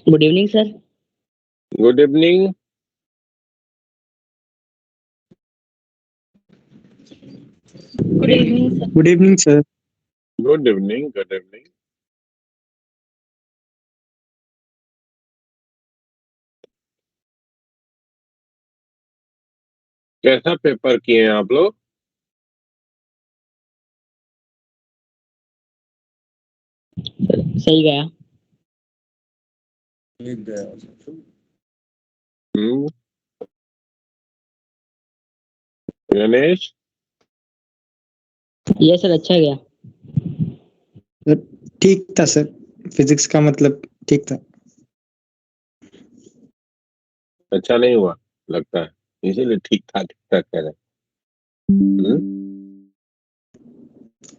Good evening sir. Good evening. Good evening sir. Good evening sir. Good evening. Good evening. कैसा paper किए हैं आप लोग? सही गया। हम्म। गणेश। ये सर अच्छा गया। ठीक था सर, फिजिक्स का मतलब ठीक था। अच्छा नहीं हुआ लगता है, इसीलिए ठीक ठाक कह रहे हैं।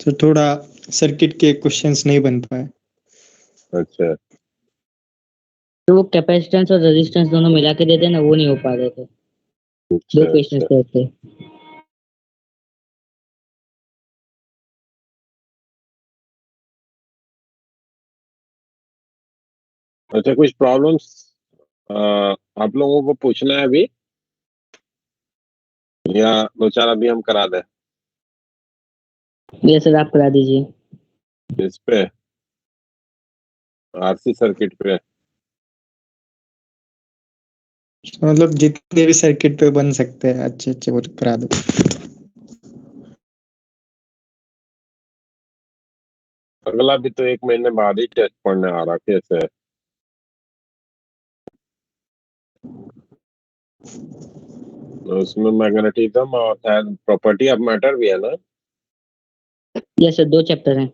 तो थोड़ा सर्किट के क्वेश्चंस नहीं बन पाए। अच्छा। तो वो कैपेसिटेंस और रेजिस्टेंस दोनों मिला के देते ना, वो नहीं हो पा रहे थे। दो अच्छा क्वेश्चन अच्छा थे। अच्छा, कुछ प्रॉब्लम्स आप लोगों को पूछना है अभी, या दो चार अभी हम करा दें ये सर आप करा दीजिए। इस पे, आरसी सर्किट पे? मतलब जितने भी सर्किट पे बन सकते हैं अच्छे अच्छे वो करा दो। अगला भी तो 1 महीने बाद ही टेस्ट पढ़ने आ रहा, कैसे है? उसमें मैग्नेटिज्म और शायद प्रॉपर्टी ऑफ मैटर भी है ना? ये सर 2 चैप्टर हैं।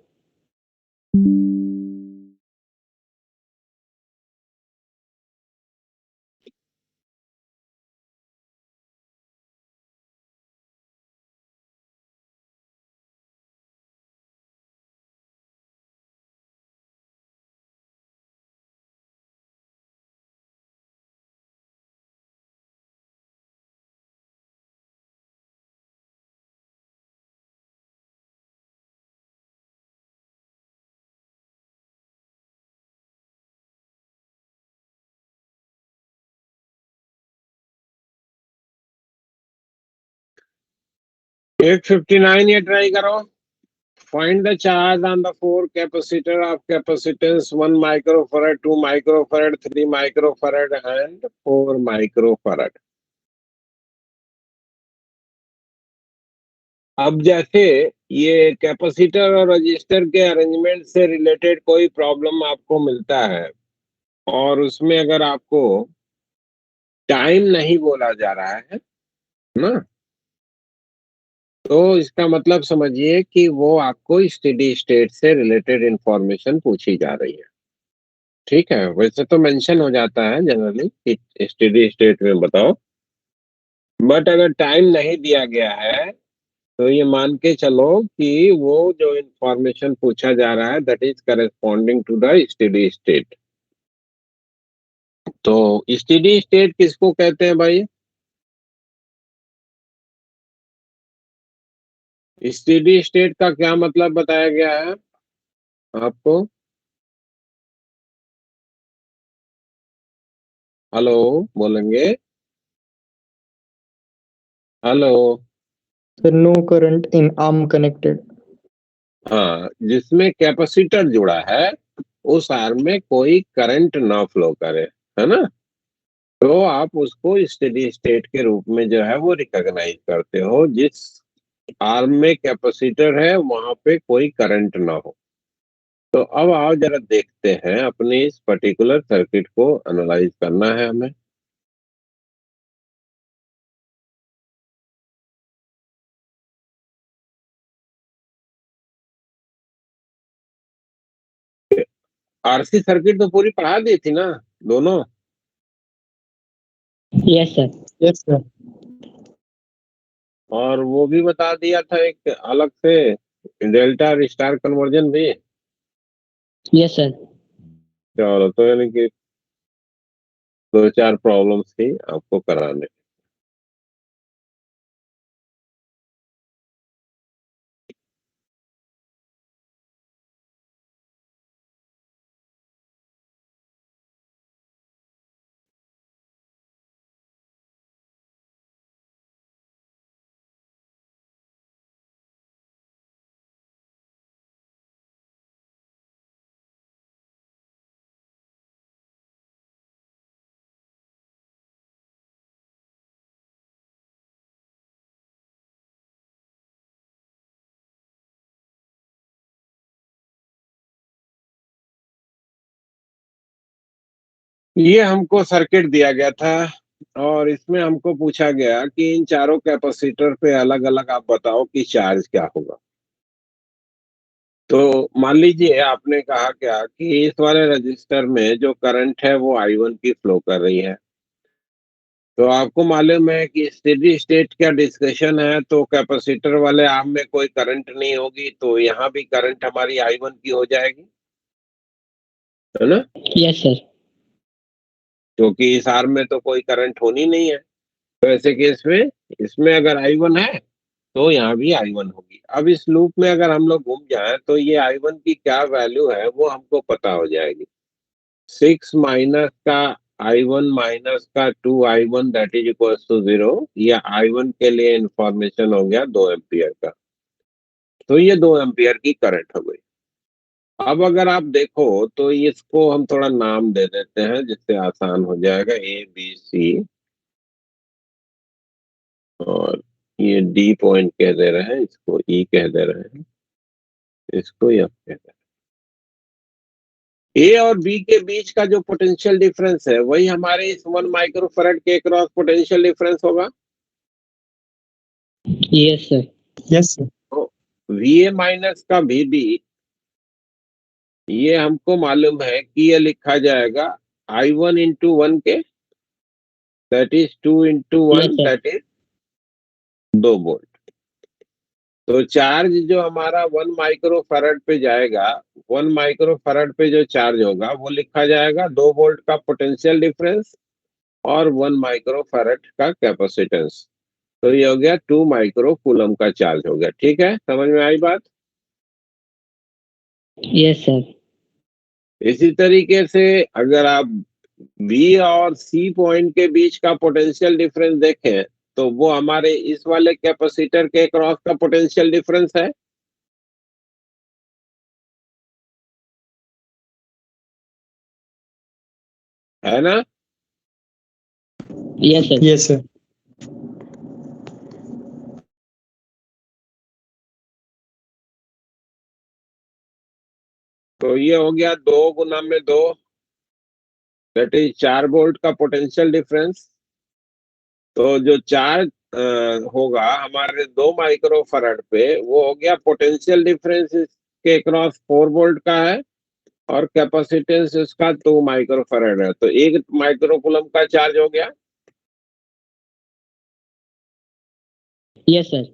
एक 59 ये ट्राई करो। Find the charge on the four capacitor of capacitance 1 microfarad, 2 microfarad, 3 microfarad and 4 microfarad. अब जैसे ये कैपेसिटर और रजिस्टर के अरेंजमेंट से रिलेटेड कोई प्रॉब्लम आपको मिलता है और उसमें अगर आपको टाइम नहीं बोला जा रहा है ना, तो इसका मतलब समझिए कि वो आपको स्टेडी स्टेट से रिलेटेड इंफॉर्मेशन पूछी जा रही है। ठीक है, वैसे तो मेंशन हो जाता है जनरली कि स्टेडी स्टेट में बताओ, बट अगर टाइम नहीं दिया गया है तो ये मान के चलो कि वो जो इंफॉर्मेशन पूछा जा रहा है that is corresponding to the steady state. तो स्टेडी स्टेट किसको कहते हैं भाई? स्टेडी स्टेट का क्या मतलब बताया गया है आपको? हेलो, बोलेंगे? Hello. Sir no current in arm connected. हाँ, जिसमें कैपेसिटर जुड़ा है उस आर्म में कोई करंट ना फ्लो करे, है ना, तो आप उसको स्टेडी स्टेट के रूप में जो है वो रिकॉग्नाइज करते हो। जिस आर्म में कैपेसिटर है वहां पे कोई करंट ना हो। तो अब आओ जरा देखते हैं, अपने इस पर्टिकुलर सर्किट को एनालाइज करना है हमें। आरसी सर्किट तो पूरी पढ़ा दी थी ना दोनों? Yes sir. Yes sir. और वो भी बता दिया था एक अलग से, डेल्टा और स्टार कन्वर्जन भी। Yes sir. चलो, तो यानी कि दो चार प्रॉब्लम्स थी आपको कराने। ये हमको सर्किट दिया गया था और इसमें हमको पूछा गया कि इन चारों कैपेसिटर पे अलग अलग आप बताओ कि चार्ज क्या होगा। तो मान लीजिए आपने कहा क्या कि इस वाले रजिस्टर में जो करंट है वो I1 की फ्लो कर रही है। तो आपको मालूम है कि स्टेडी स्टेट का डिस्कशन है, तो कैपेसिटर वाले आर्म में कोई करंट नहीं होगी, तो यहाँ भी करंट हमारी I1 की हो जाएगी, है ना? Yes sir. क्योंकि इस आर्म में तो कोई करंट होनी नहीं है। तो ऐसे केस में इसमें अगर I1 है तो यहाँ भी I1 होगी। अब इस लूप में अगर हम लोग घूम जाए तो ये I1 की क्या वैल्यू है वो हमको पता हो जाएगी। 6 माइनस का I1 माइनस का 2I1 that is equal to 0। या I1 के लिए इंफॉर्मेशन हो गया 2 एम्पियर का। तो ये 2 एम्पियर की करंट हो गई। अब अगर आप देखो तो इसको हम थोड़ा नाम दे देते हैं जिससे आसान हो जाएगा, ABC, और ये D पॉइंट कह दे रहे हैं, इसको E कह दे रहे हैं, इसको F कह दे रहे हैं। ए और बी के बीच का जो पोटेंशियल डिफरेंस है वही हमारे इस 1 माइक्रोफैराड के क्रॉस पोटेंशियल डिफरेंस होगा। Yes sir. Yes sir. तो VA माइनस का VB, ये हमको मालूम है कि ये लिखा जाएगा I1 इंटू 1 के, that is 2 into yes 1 sir. That is 2 volt. तो चार्ज जो हमारा 1 माइक्रोफैराड पे जाएगा, 1 माइक्रोफैराड पे जो चार्ज होगा वो लिखा जाएगा 2 वोल्ट का पोटेंशियल डिफरेंस और 1 माइक्रोफैराड का कैपेसिटेंस। तो ये हो गया 2 माइक्रो कूलम का चार्ज हो गया। ठीक है, समझ में आई बात? Yes sir. इसी तरीके से अगर आप बी और सी पॉइंट के बीच का पोटेंशियल डिफरेंस देखें तो वो हमारे इस वाले कैपेसिटर के क्रॉस का पोटेंशियल डिफरेंस है ना? Yes sir. Yes sir. तो ये हो गया 2 गुना में 2, दैट इज 4 वोल्ट का पोटेंशियल डिफरेंस। तो जो चार्ज होगा हमारे 2 माइक्रोफैराड पे वो हो गया पोटेंशियल डिफरेंस के क्रॉस 4 वोल्ट का है और कैपेसिटेंस इसका 2 माइक्रोफैराड है, तो 1 माइक्रोकूलम का चार्ज हो गया। Yes sir.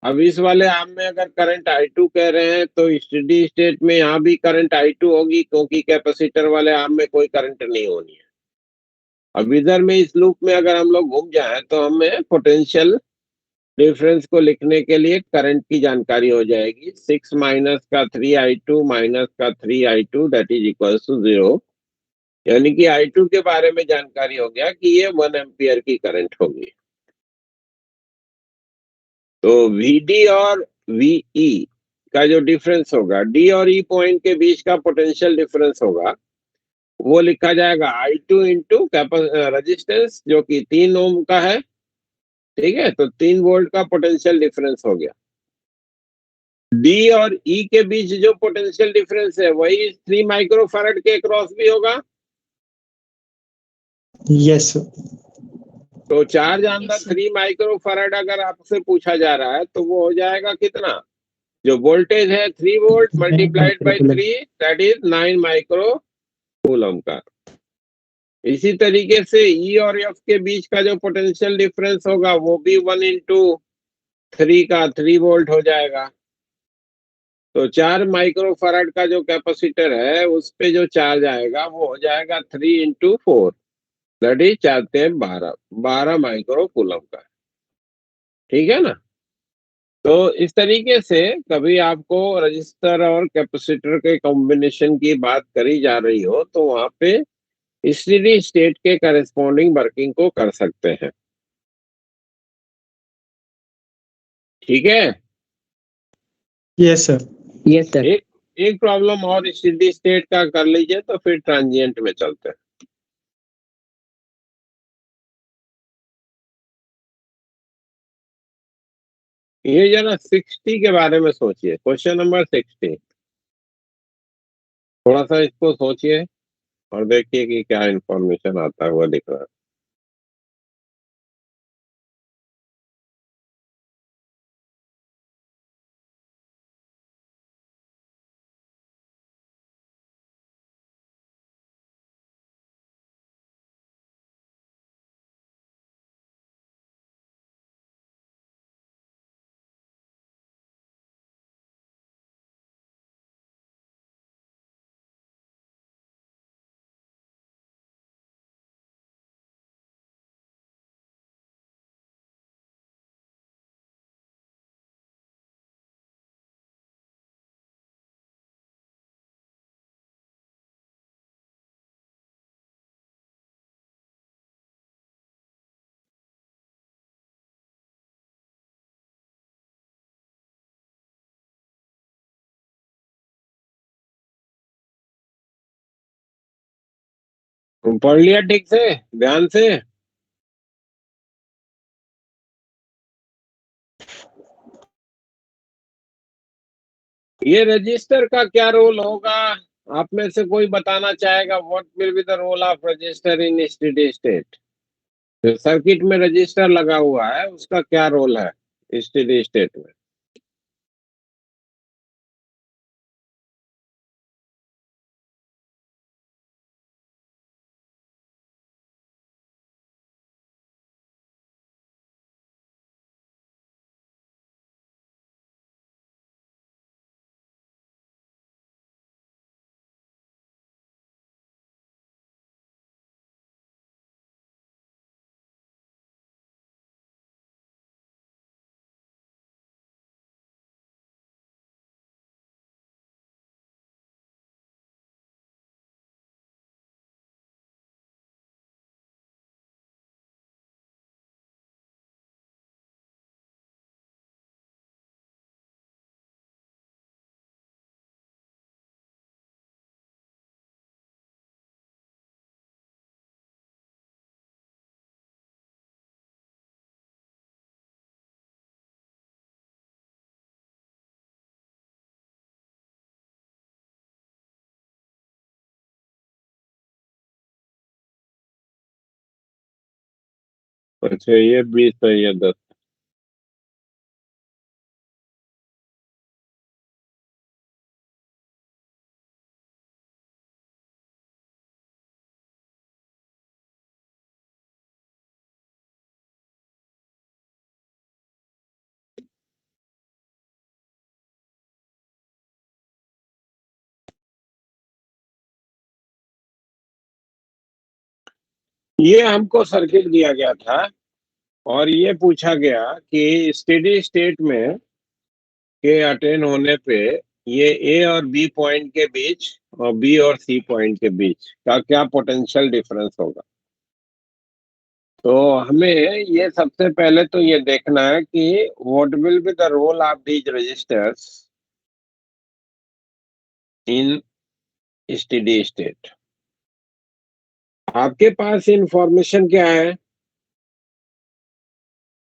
अब इस वाले आर्म में अगर करंट I2 कह रहे हैं तो स्टेडी स्टेट में यहाँ भी करंट I2 होगी, क्योंकि कैपेसिटर वाले आर्म में कोई करंट नहीं होनी है। अब इधर में इस लूप में अगर हम लोग घूम जाए तो हमें पोटेंशियल डिफरेंस को लिखने के लिए करंट की जानकारी हो जाएगी। 6 माइनस का 3I2 माइनस का 3I2 that is equal to 0। यानी कि I2 के बारे में जानकारी हो गया कि ये 1 एम्पियर की करंट होगी। तो VD और VE का जो डिफरेंस होगा, D और E पॉइंट के बीच का पोटेंशियल डिफरेंस होगा, वो लिखा जाएगा I2 इंटू रेजिस्टेंस जो कि 3 ओम का है। ठीक है, तो 3 वोल्ट का पोटेंशियल डिफरेंस हो गया। D और E के बीच जो पोटेंशियल डिफरेंस है वही 3 माइक्रोफैराड के क्रॉस भी होगा। Yes sir. तो चार्ज अंदर 3 माइक्रोफैराड अगर आपसे पूछा जा रहा है तो वो हो जाएगा कितना? जो वोल्टेज है 3 volt multiplied by 3 that is 9 micro coulomb का। इसी तरीके से E और F के बीच का जो पोटेंशियल डिफरेंस होगा वो भी 1 इंटू 3 का 3 वोल्ट हो जाएगा। तो 4 माइक्रोफैराड का जो कैपेसिटर है उस पे जो चार्ज आएगा वो हो जाएगा 3 into 4 that is 12 micro coulomb का। ठीक है ना? तो इस तरीके से कभी आपको रजिस्टर और कैपेसिटर के कॉम्बिनेशन की बात करी जा रही हो तो वहां पे स्टेडी स्टेट के करस्पॉन्डिंग वर्किंग को कर सकते हैं। ठीक है? Yes sir. Yes sir. एक प्रॉब्लम और स्टेडी स्टेट का कर लीजिए तो फिर ट्रांजिएंट में चलते हैं। ये जरा 60 के बारे में सोचिए, क्वेश्चन नंबर 60। थोड़ा सा इसको सोचिए। और देखिए कि क्या इंफॉर्मेशन आता हुआ दिख रहा है। तुम पढ़ लिया ठीक से, ध्यान से? ये रजिस्टर का क्या रोल होगा? आप में से कोई बताना चाहेगा? What will be the role of register in steady state? जो सर्किट में रजिस्टर लगा हुआ है उसका क्या रोल है स्टेडी स्टेट में? अच्छा, ये 20 है, ये 10। ये हमको सर्किट दिया गया था और ये पूछा गया कि स्टेडी स्टेट में के अटेन होने पे ये ए और बी पॉइंट के बीच और बी और सी पॉइंट के बीच का क्या पोटेंशियल डिफरेंस होगा। तो हमें ये सबसे पहले तो ये देखना है कि what will be the role of these registers in steady state. आपके पास इंफॉर्मेशन क्या है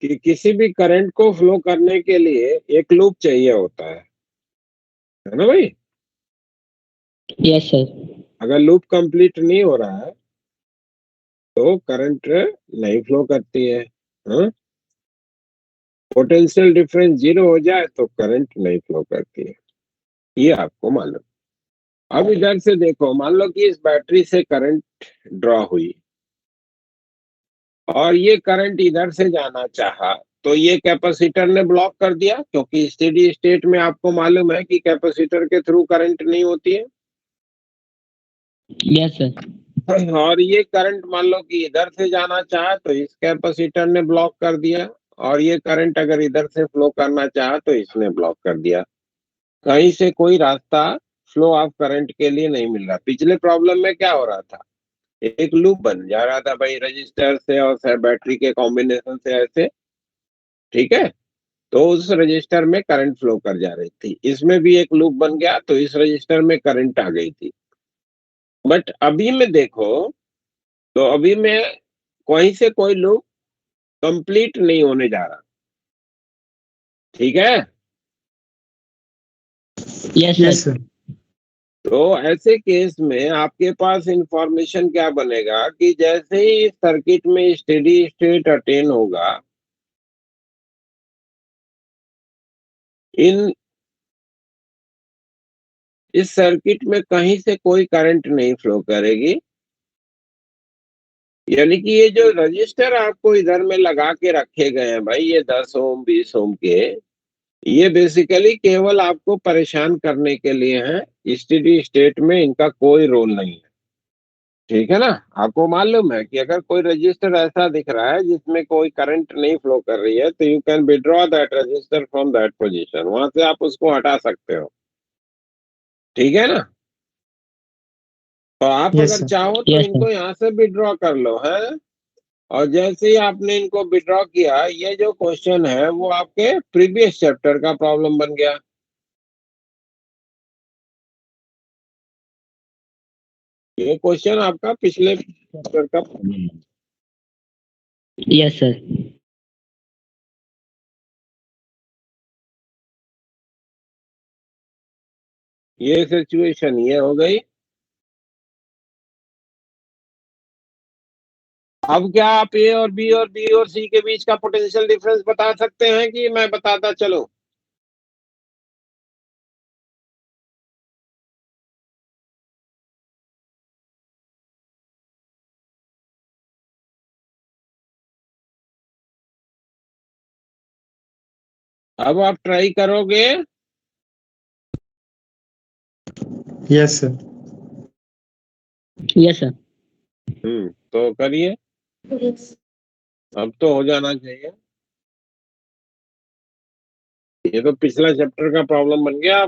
कि किसी भी करंट को फ्लो करने के लिए एक लूप चाहिए होता है ना भाई? Yes sir. अगर लूप कंप्लीट नहीं हो रहा है तो करंट नहीं फ्लो करती है। हाँ? पोटेंशियल डिफरेंस 0 हो जाए तो करंट नहीं फ्लो करती है, ये आपको मालूम। अब इधर से देखो, मान लो कि इस बैटरी से करंट ड्रॉ हुई और ये करंट इधर से जाना चाहा, तो ये कैपेसिटर ने ब्लॉक कर दिया, क्योंकि स्टेडी स्टेट में आपको मालूम है कि कैपेसिटर के थ्रू करंट नहीं होती है। Yes sir. और ये करंट मान लो कि इधर से जाना चाहा तो इस कैपेसिटर ने ब्लॉक कर दिया, और ये करंट अगर इधर से फ्लो करना चाहा तो इसने ब्लॉक कर दिया। कहीं से कोई रास्ता फ्लो ऑफ करंट के लिए नहीं मिल रहा। पिछले प्रॉब्लम में क्या हो रहा था, एक लूप बन जा रहा था भाई, रजिस्टर से और बैटरी के कॉम्बिनेशन से ऐसे, ठीक है? तो उस रजिस्टर में करंट फ्लो कर जा रही थी, इसमें भी एक लूप बन गया तो इस रजिस्टर में करंट आ गई थी। बट अभी में देखो, तो अभी में कहीं से कोई लूप कंप्लीट नहीं होने जा रहा, ठीक है? Yes yes sir. सर। तो ऐसे केस में आपके पास इंफॉर्मेशन क्या बनेगा कि जैसे ही सर्किट में स्टेडी स्टेट अटेन होगा, इन इस सर्किट में कहीं से कोई करंट नहीं फ्लो करेगी। यानी कि ये जो रजिस्टर आपको इधर में लगा के रखे गए हैं भाई, ये 10 ओम 20 ओम के, ये बेसिकली केवल आपको परेशान करने के लिए हैं। स्टेडी स्टेट में इनका कोई रोल नहीं है। ठीक है ना। आपको मालूम है कि अगर कोई रजिस्टर ऐसा दिख रहा है जिसमें कोई करंट नहीं फ्लो कर रही है, तो you can withdraw that register from that position, वहां से आप उसको हटा सकते हो। ठीक है ना। तो आप यस अगर सर। चाहो तो यस सर। इनको यहाँ से विड्रॉ कर लो है। और जैसे ही आपने इनको विड्रॉ किया, ये जो क्वेश्चन है वो आपके प्रीवियस चैप्टर का प्रॉब्लम बन गया। ये क्वेश्चन आपका पिछले चैप्टर का प्रॉब्लम है। Yes sir. ये सिचुएशन ये हो गई। अब क्या आप ए और बी और बी और सी के बीच का पोटेंशियल डिफरेंस बता सकते हैं कि मैं बताता चलूं? अब आप ट्राई करोगे? Yes sir. Yes sir. तो करिए। अब तो हो जाना चाहिए। ये तो पिछला चैप्टर का प्रॉब्लम बन गया।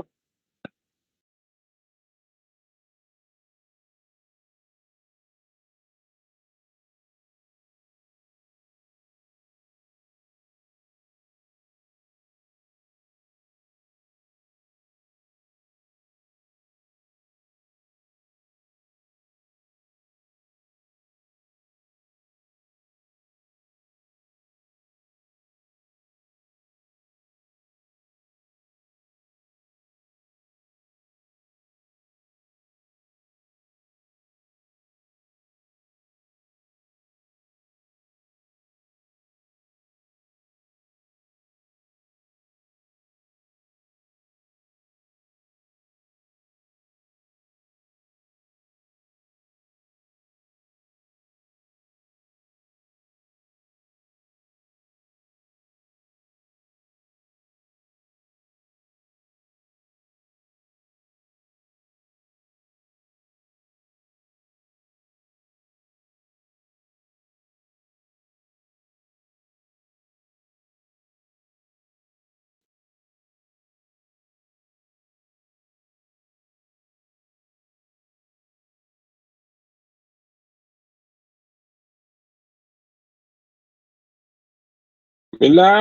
मिला?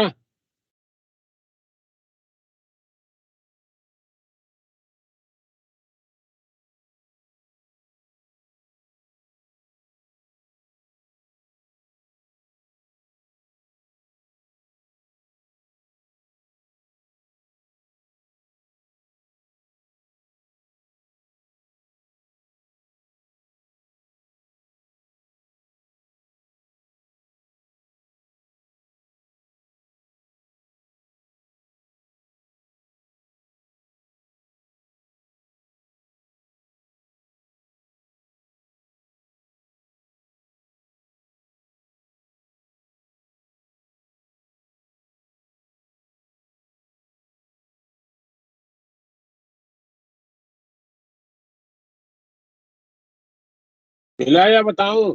मिला या बताऊं?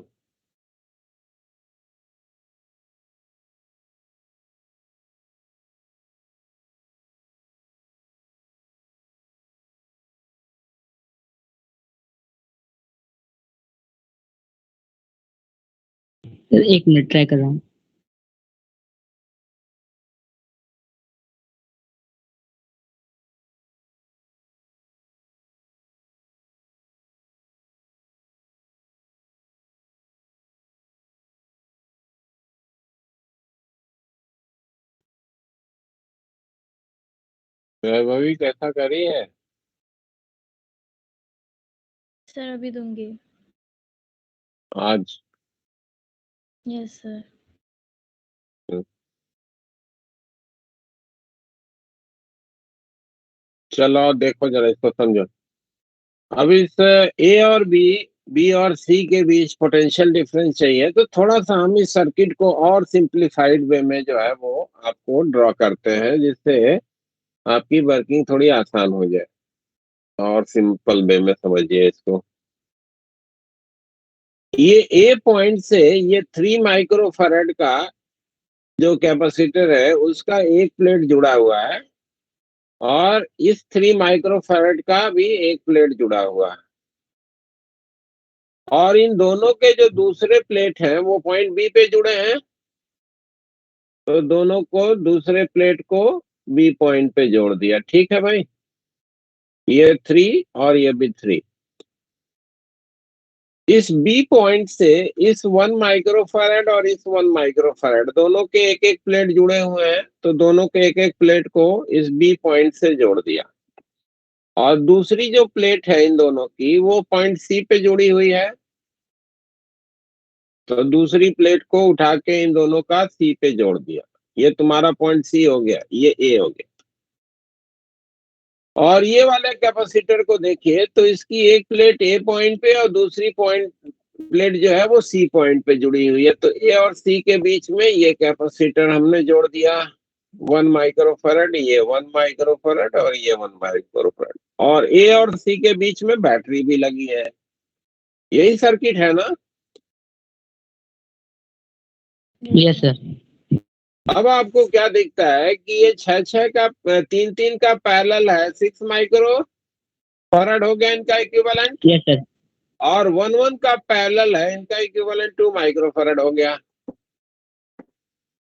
सर 1 मिनट ट्राई कर रहा हूँ। वैभवी कैसा करी है? सर अभी दूंगी। आज यस सर। चलो देखो जरा इसको समझो। अब इस ए और बी और सी के बीच पोटेंशियल डिफरेंस चाहिए, तो थोड़ा सा हम इस सर्किट को और सिंप्लीफाइड वे में जो है वो आपको ड्रॉ करते हैं, जिससे आपकी वर्किंग थोड़ी आसान हो जाए। और सिंपल वे में समझिए इसको। ये ए पॉइंट से ये 3 माइक्रोफैराड का जो कैपेसिटर है उसका एक प्लेट जुड़ा हुआ है, और इस 3 माइक्रोफैराड का भी एक प्लेट जुड़ा हुआ है, और इन दोनों के जो दूसरे प्लेट हैं वो पॉइंट बी पे जुड़े हैं, तो दोनों को दूसरे प्लेट को बी पॉइंट पे जोड़ दिया। ठीक है भाई, ये 3 और ये भी 3। इस बी पॉइंट से इस 1 माइक्रोफैराड और इस 1 माइक्रोफैराड दोनों के एक एक प्लेट जुड़े हुए हैं, तो दोनों के एक एक प्लेट को इस बी पॉइंट से जोड़ दिया। और दूसरी जो प्लेट है इन दोनों की वो पॉइंट सी पे जुड़ी हुई है, तो दूसरी प्लेट को उठा के इन दोनों का सी पे जोड़ दिया। ये तुम्हारा पॉइंट सी हो गया, ये ए हो गया। और ये वाले कैपेसिटर को देखिए तो इसकी एक प्लेट ए पॉइंट पे और दूसरी प्लेट जो है वो सी पॉइंट पे जुड़ी हुई है, तो ए और सी के बीच में ये कैपेसिटर हमने जोड़ दिया 1 माइक्रोफैराड, ये 1 माइक्रोफैराड और ये 1 माइक्रोफैराड, और ए और सी के बीच में बैटरी भी लगी है। यही सर्किट है ना? Yes sir. अब आपको क्या दिखता है कि ये 6 का 3 का पैरेलल है, 6 माइक्रो फैराड हो गया इनका इक्विवेलेंट, यस सर। और 1 का पैरेलल है, इनका इक्विवेलेंट 2 माइक्रोफैराड हो गया।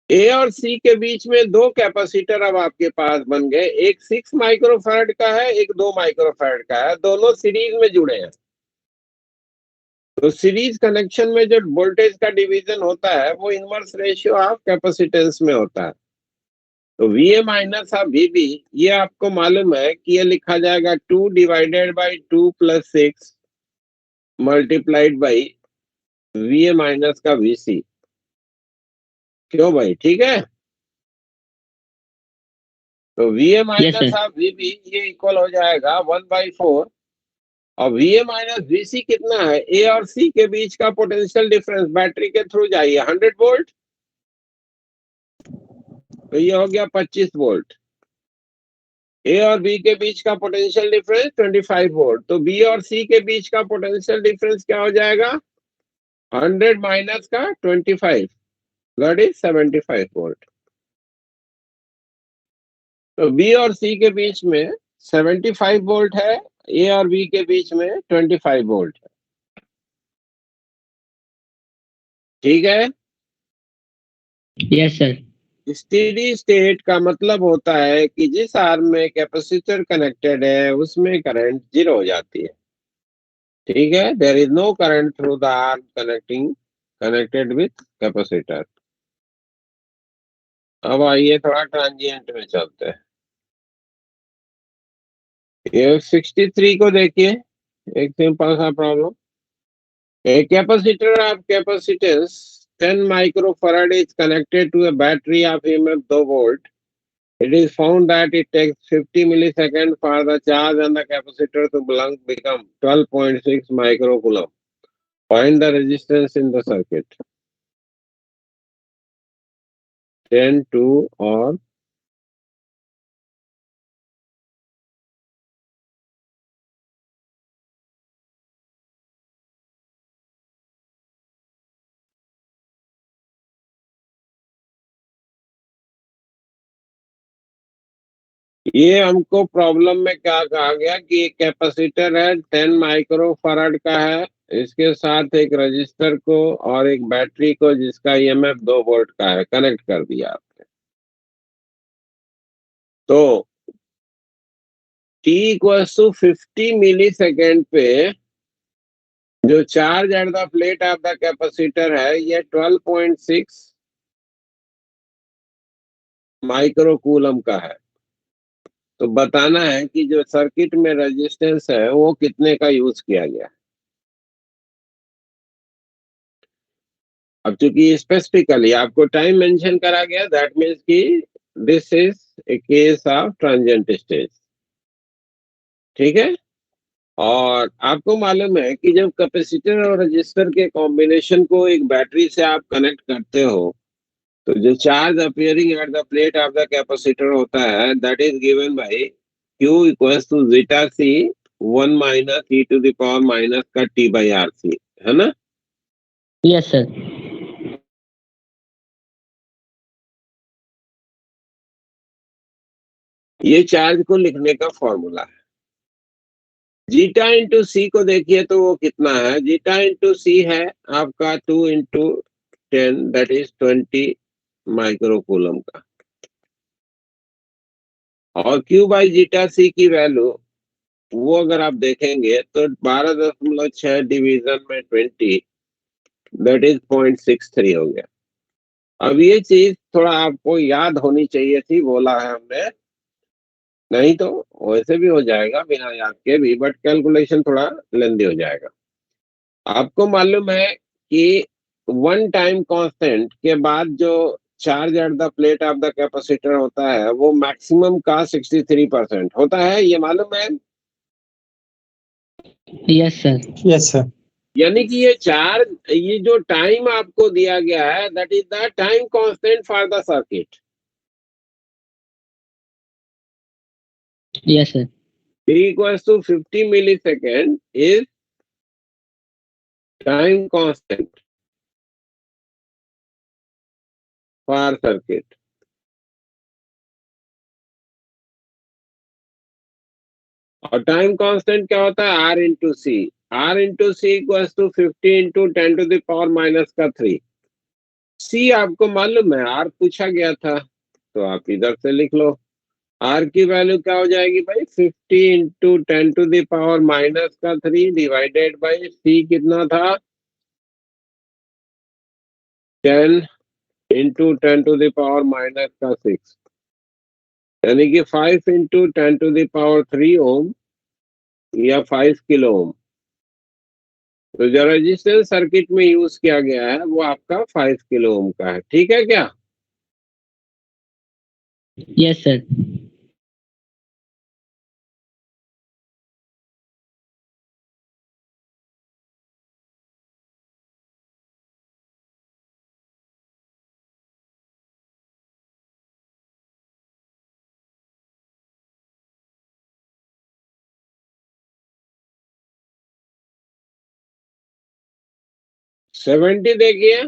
ए और सी के बीच में दो कैपेसिटर अब आपके पास बन गए, एक 6 माइक्रोफैराड का है, एक 2 माइक्रोफैराड का है, दोनों सीरीज में जुड़े हैं। तो सीरीज कनेक्शन में जो वोल्टेज का डिवीजन होता है वो इनवर्स रेशियो ऑफ कैपेसिटेंस में होता है। तो VA माइनस ऑफ VB, ये आपको मालूम है कि ये लिखा जाएगा 2 divided by 2 plus 6 multiplied by VA minus का VC। क्यों भाई, ठीक है? तो VA माइनस ऑफ VB ये इक्वल हो जाएगा 1/4, और VA माइनस VC कितना है? ए और सी के बीच का पोटेंशियल डिफरेंस बैटरी के थ्रू जाइए 100 वोल्ट, तो ये हो गया 25 वोल्ट। ए और बी के बीच का पोटेंशियल डिफरेंस 25 वोल्ट, तो बी और सी के बीच का पोटेंशियल डिफरेंस क्या हो जाएगा? 100 माइनस का 25, दैट इज 75 वोल्ट। तो बी और सी के बीच में 75 वोल्ट है, ए और बी के बीच में 25 वोल्ट है। ठीक है? Yes sir. स्टेडी स्टेट का मतलब होता है कि जिस आर्म में कैपेसिटर कनेक्टेड है उसमें करंट 0 हो जाती है। ठीक है, there is no current through the arm connected with capacitor. अब आइए थोड़ा ट्रांजिएंट में चलते हैं। ये 63 को देखिए, एक सिंपल सा problem. A capacitor of capacitance 10 microfarad is connected to a battery of EMF 2 volt. It is found that it takes 50 milliseconds for the charge on the capacitor to become 12.6 microcoulomb. Find the resistance in the circuit. 10, 2 और ये हमको problem में क्या कहा गया कि एक capacitor है 10 माइक्रोफैराड का है, इसके साथ एक रजिस्टर को और एक बैटरी को जिसका ईएमएफ 2 वोल्ट का है कनेक्ट कर दिया आपने। तो t equals to 50 millisecond पे जो charge at the plate of the capacitor है ये 12.6 माइक्रोकूलम का है। तो बताना है कि जो सर्किट में रेजिस्टेंस है वो कितने का यूज किया गया। अब चूंकि स्पेसिफिकली आपको टाइम मेंशन करा गया, दैट मीन्स कि this is a case of transient stage. ठीक है। और आपको मालूम है कि जब कैपेसिटर और रजिस्टर के कॉम्बिनेशन को एक बैटरी से आप कनेक्ट करते हो, तो जो charge appearing at the plate of the capacitor होता है, that is given by Q equals to zeta C 1 minus e to the power minus का टी बाई आर सी, है ना। Yes sir. ये चार्ज को लिखने का फॉर्मूला है। जीटा इंटू सी को देखिए तो वो कितना है, जीटा इंटू सी है आपका 2 इंटू 10 दैट इज 20 माइक्रोकूलम का, और Q बाई जीटा सी की वैल्यू वो अगर आप देखेंगे तो 12.6 डिवीजन में 20 दैट इज 0.63 हो गया। अब ये चीज थोड़ा आपको याद होनी चाहिए थी, बोला है हमने, नहीं तो वैसे भी हो जाएगा बिना याद के भी, बट कैलकुलेशन थोड़ा लेंदी हो जाएगा। आपको मालूम है कि वन टाइम कांस्टेंट के बाद जो charge at the plate of the capacitor होता है वो मैक्सिमम का 63% होता है, ये मालूम है। Yes sir. Yes sir. यानी कि ये चार्ज, ये जो टाइम आपको दिया गया है that is the time constant for the circuit. Yes sir. T equals to 50 millisecond is time constant for circuit. और टाइम कांस्टेंट क्या होता है, R into C. R into C equals to 50 into 10 to the power minus का 3। C आपको मालूम है, R पूछा गया था तो आप इधर से लिख लो। R की वैल्यू क्या हो जाएगी भाई, 50 into 10 to the power minus का 3 डिवाइडेड बाई C कितना था, 10 into 10 to the power minus का 6, यानी कि 5 into 10 to the power 3 ohm या 5 किलो ओम। तो जो रेजिस्टेंस सर्किट में यूज किया गया है वो आपका 5 किलो ओम का है। ठीक है क्या। Yes sir. सेवेंटी देखिए,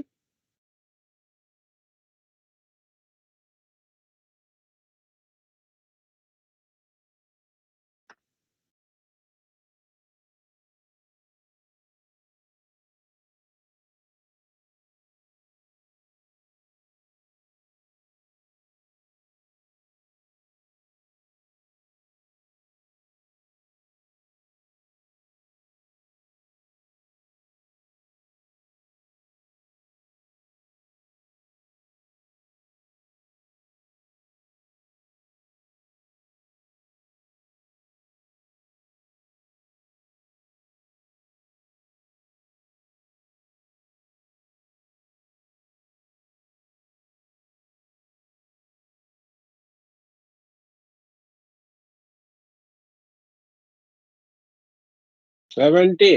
seventy.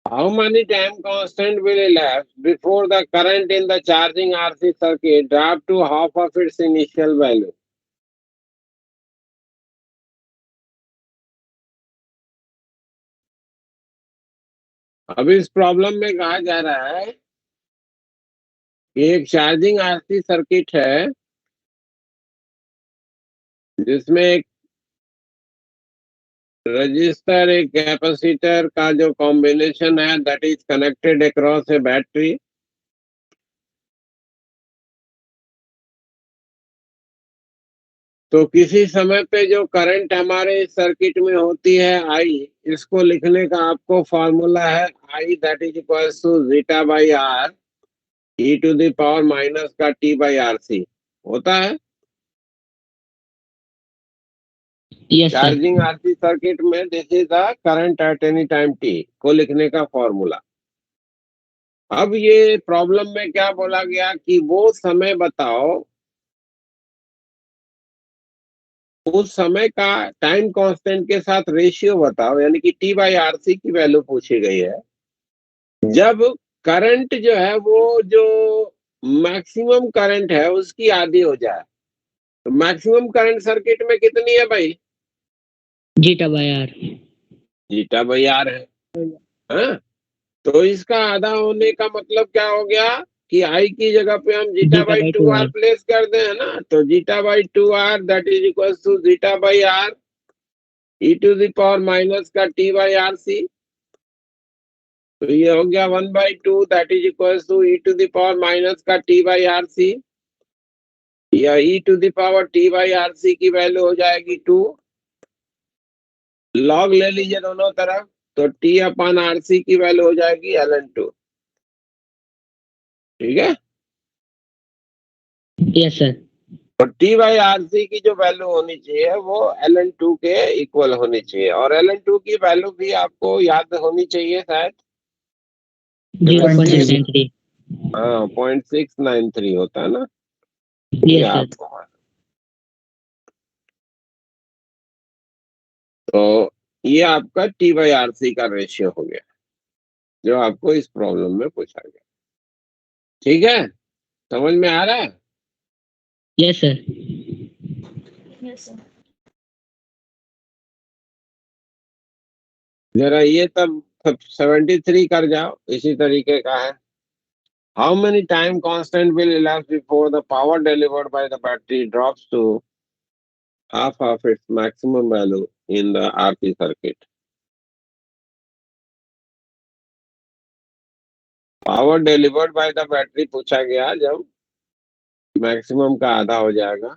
How many time constant will elapse before the current in the charging RC circuit drop to half of its initial value? अब इस प्रॉब्लम में कहा जा रहा है कि एक चार्जिंग आरसी सर्किट है जिसमें एक रजिस्टर, एक कैपेसिटर का जो कॉम्बिनेशन है that is connected across A battery. तो किसी समय पे जो करंट हमारे सर्किट में होती है आई, इसको लिखने का आपको फॉर्मूला है I that is equal to zeta by R e to the power minus का टी बाई आर सी होता है। Yes sir. Charging RC circuit में this is the current at any time t को लिखने का formula. अब ये problem में क्या बोला गया कि वो समय बताओ, उस समय का टाइम कांस्टेंट के साथ रेशियो बताओ, यानी कि टी बाई आर सी की वैल्यू पूछी गई है, जब करंट जो है वो जो मैक्सिमम करंट है उसकी आधी हो जाए। तो मैक्सिमम करंट सर्किट में कितनी है भाई? Zeta by R. Zeta by R है, हाँ? तो इसका आधा होने का मतलब क्या हो गया कि आई की जगह पे हम zeta zeta by by 2 two R R. Place कर दे, है ना? तो zeta by 2 R that is equal to zeta by R e to the power minus का टी बाई आर सी। तो ये हो गया 1/2 that is equal to e to the power minus का टी बाई आर सी, या e to the power t by R C की value हो जाएगी 2। लॉग ले लीजिए दोनों तरफ, तो टी अपॉन आर सी की वैल्यू हो जाएगी ln2। ठीक है? Yes sir. और टी बाई आर सी की जो वैल्यू होनी चाहिए वो ln2 के इक्वल होनी चाहिए, और ln2 की वैल्यू भी आपको याद होनी चाहिए शायद, 0.693। हाँ 0.693 होता है ना, ये यस सर। आपको। तो ये आपका टी बाई आर सी का रेशियो हो गया जो आपको इस प्रॉब्लम में पूछा गया। ठीक है, समझ में आ रहा है? Yes sir. Yes, sir. जरा ये तब 73 कर जाओ, इसी तरीके का है। How many time constant will elapse before the power delivered by the battery drops to half of its maximum value in the RC circuit? Power delivered by the battery पूछा गया जब मैक्सिमम का आधा हो जाएगा।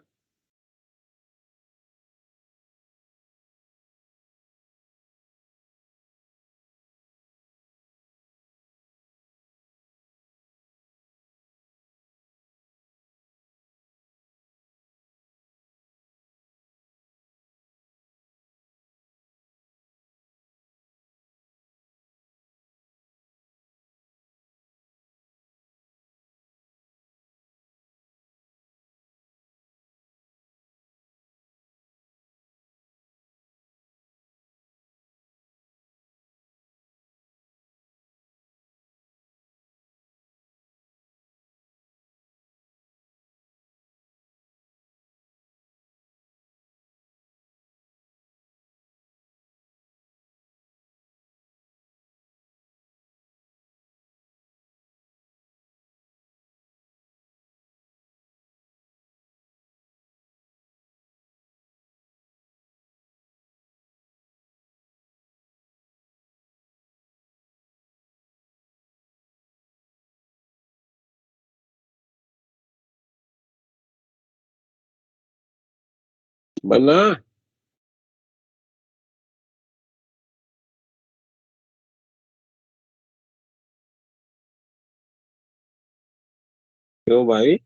बना? क्यों भाई?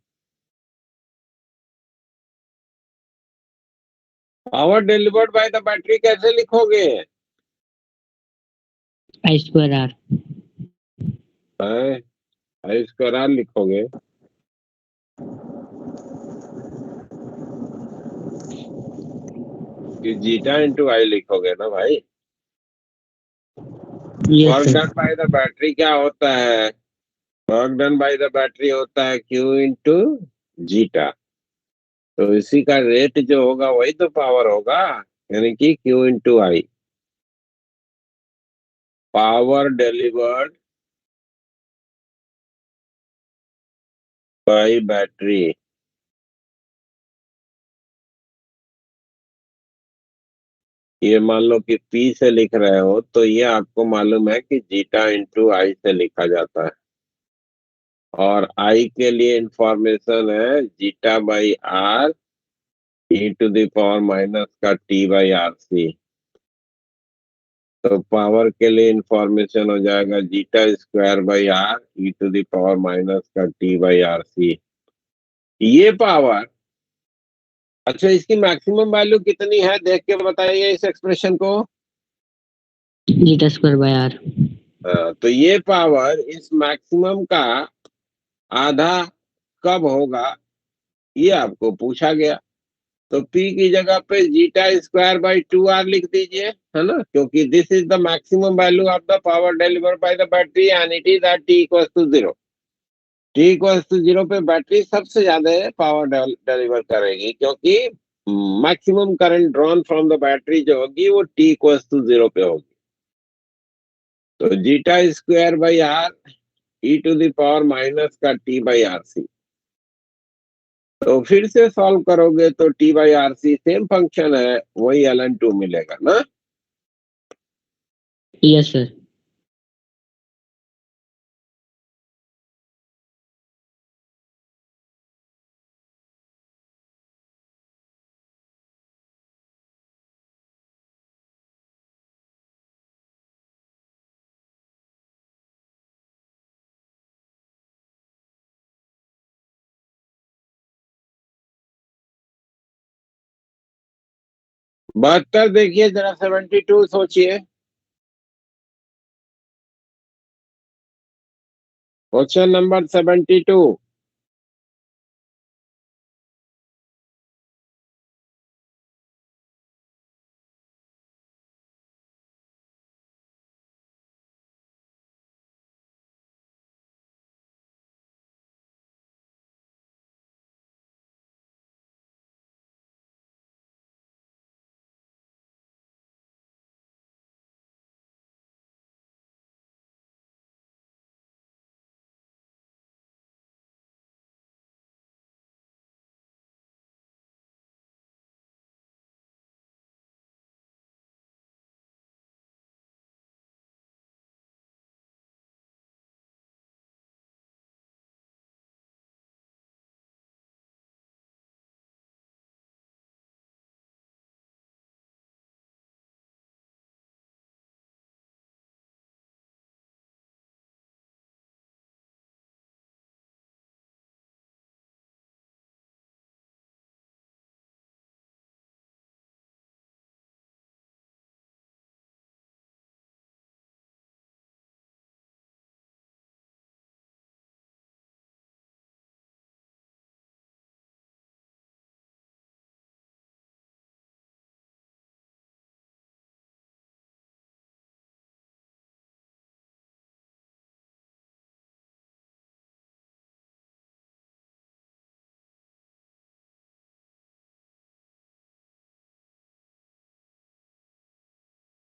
Power delivered by the battery कैसे लिखोगे? I square R. I square R लिखोगे? कि जीटा इंटू आई लिखोगे ना भाई? Yes work sir. Done by the battery क्या होता है? Work done by the battery होता है क्यू इंटू जीटा। तो इसी का रेट जो होगा वही तो पावर होगा, यानी कि क्यू इंटू आई। पावर डिलीवर्ड बाय बैटरी, ये मान लो कि पी से लिख रहे हो तो ये आपको मालूम है कि जीटा इंटू आई से लिखा जाता है, और आई के लिए इंफॉर्मेशन है zeta by R e to the power minus का टी बाई आर सी। तो पावर के लिए इंफॉर्मेशन हो जाएगा zeta square by R e to the power minus का टी बाई आर सी। ये पावर, अच्छा इसकी मैक्सिमम वैल्यू कितनी है देख के बताइए इस एक्सप्रेशन को। Zeta square by R. तो ये पावर इस मैक्सिमम का आधा कब होगा ये आपको पूछा गया। तो P की जगह पे जीटा स्क्वायर बाई 2R लिख दीजिए, है ना, क्योंकि this is the maximum value of the power delivered by the battery and it is at T equals to 0। T equals to 0 पे बैटरी सबसे ज्यादा पावर डिलीवर करेगी, क्योंकि maximum current drawn from the battery जो होगी वो T equals to 0 पे होगी। तो zeta square by R e to the power minus का T बाई RC। तो फिर से सॉल्व करोगे तो T by RC same function है, वही LN2 मिलेगा ना। Yes sir. बहत्तर देखिए जरा, 72 सोचिए। Question number 72।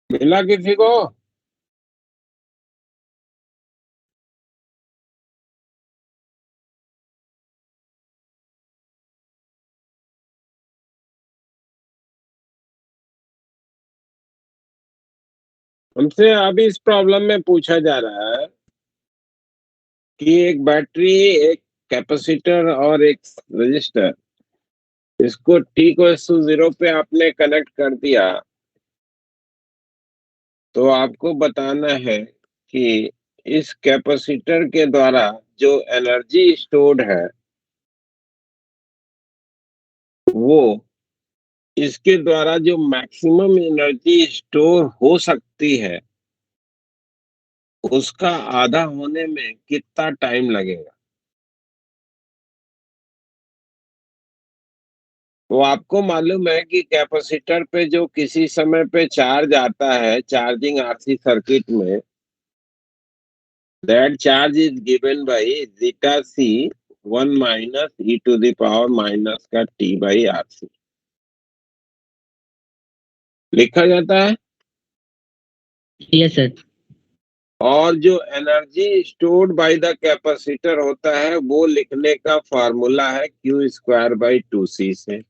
मिला किसी को? हमसे अभी इस प्रॉब्लम में पूछा जा रहा है कि एक बैटरी, एक कैपेसिटर और एक रजिस्टर, इसको T को 0 पे आपने कनेक्ट कर दिया, तो आपको बताना है कि इस कैपेसिटर के द्वारा जो एनर्जी स्टोर्ड है वो इसके द्वारा जो मैक्सिमम एनर्जी स्टोर हो सकती है उसका आधा होने में कितना टाइम लगेगा। तो आपको मालूम है कि कैपेसिटर पे जो किसी समय पे चार्ज आता है चार्जिंग आरसी सर्किट में, that charge is given by zeta C 1 minus e to the power minus का टी बाई आरसी लिखा जाता है। Yes sir. और जो energy stored by the capacitor होता है वो लिखने का फार्मूला है क्यू स्क्वायर बाई 2C से।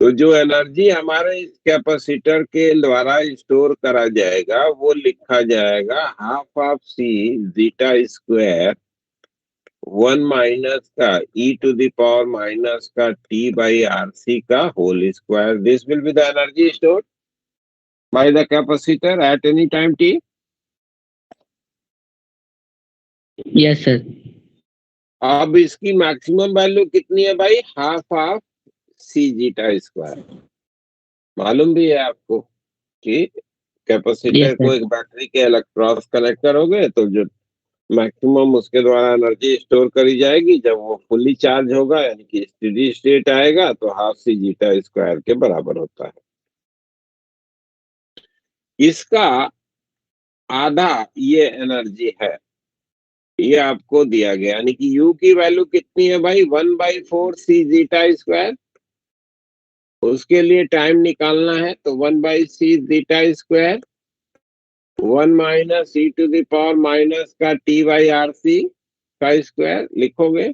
तो जो एनर्जी हमारे इस कैपेसिटर के द्वारा स्टोर करा जाएगा वो लिखा जाएगा half of C zeta square 1 minus का e to the power minus का टी बाई आरसी का whole square. This will be the energy stored by the capacitor at any time T. Yes sir. अब इसकी maximum value कितनी है भाई? Half of C zeta square. मालूम भी है आपको कि कैपेसिटर Yes, को sir. एक बैटरी के इलेक्ट्रॉन्स कनेक्ट करोगे तो जो मैक्सिमम उसके द्वारा एनर्जी स्टोर करी जाएगी, जब वो फुल्ली चार्ज होगा यानी कि स्टेडी स्टेट आएगा तो हाफ सी जीटा स्क्वायर के बराबर होता है। इसका आधा ये एनर्जी है, ये आपको दिया गया, यानी कि U की वैल्यू कितनी है भाई, 1/4 सी जीटा स्क्वायर। उसके लिए टाइम निकालना है तो 1/c zeta square 1 minus e to the power minus का T/RC का स्क्वायर लिखोगे।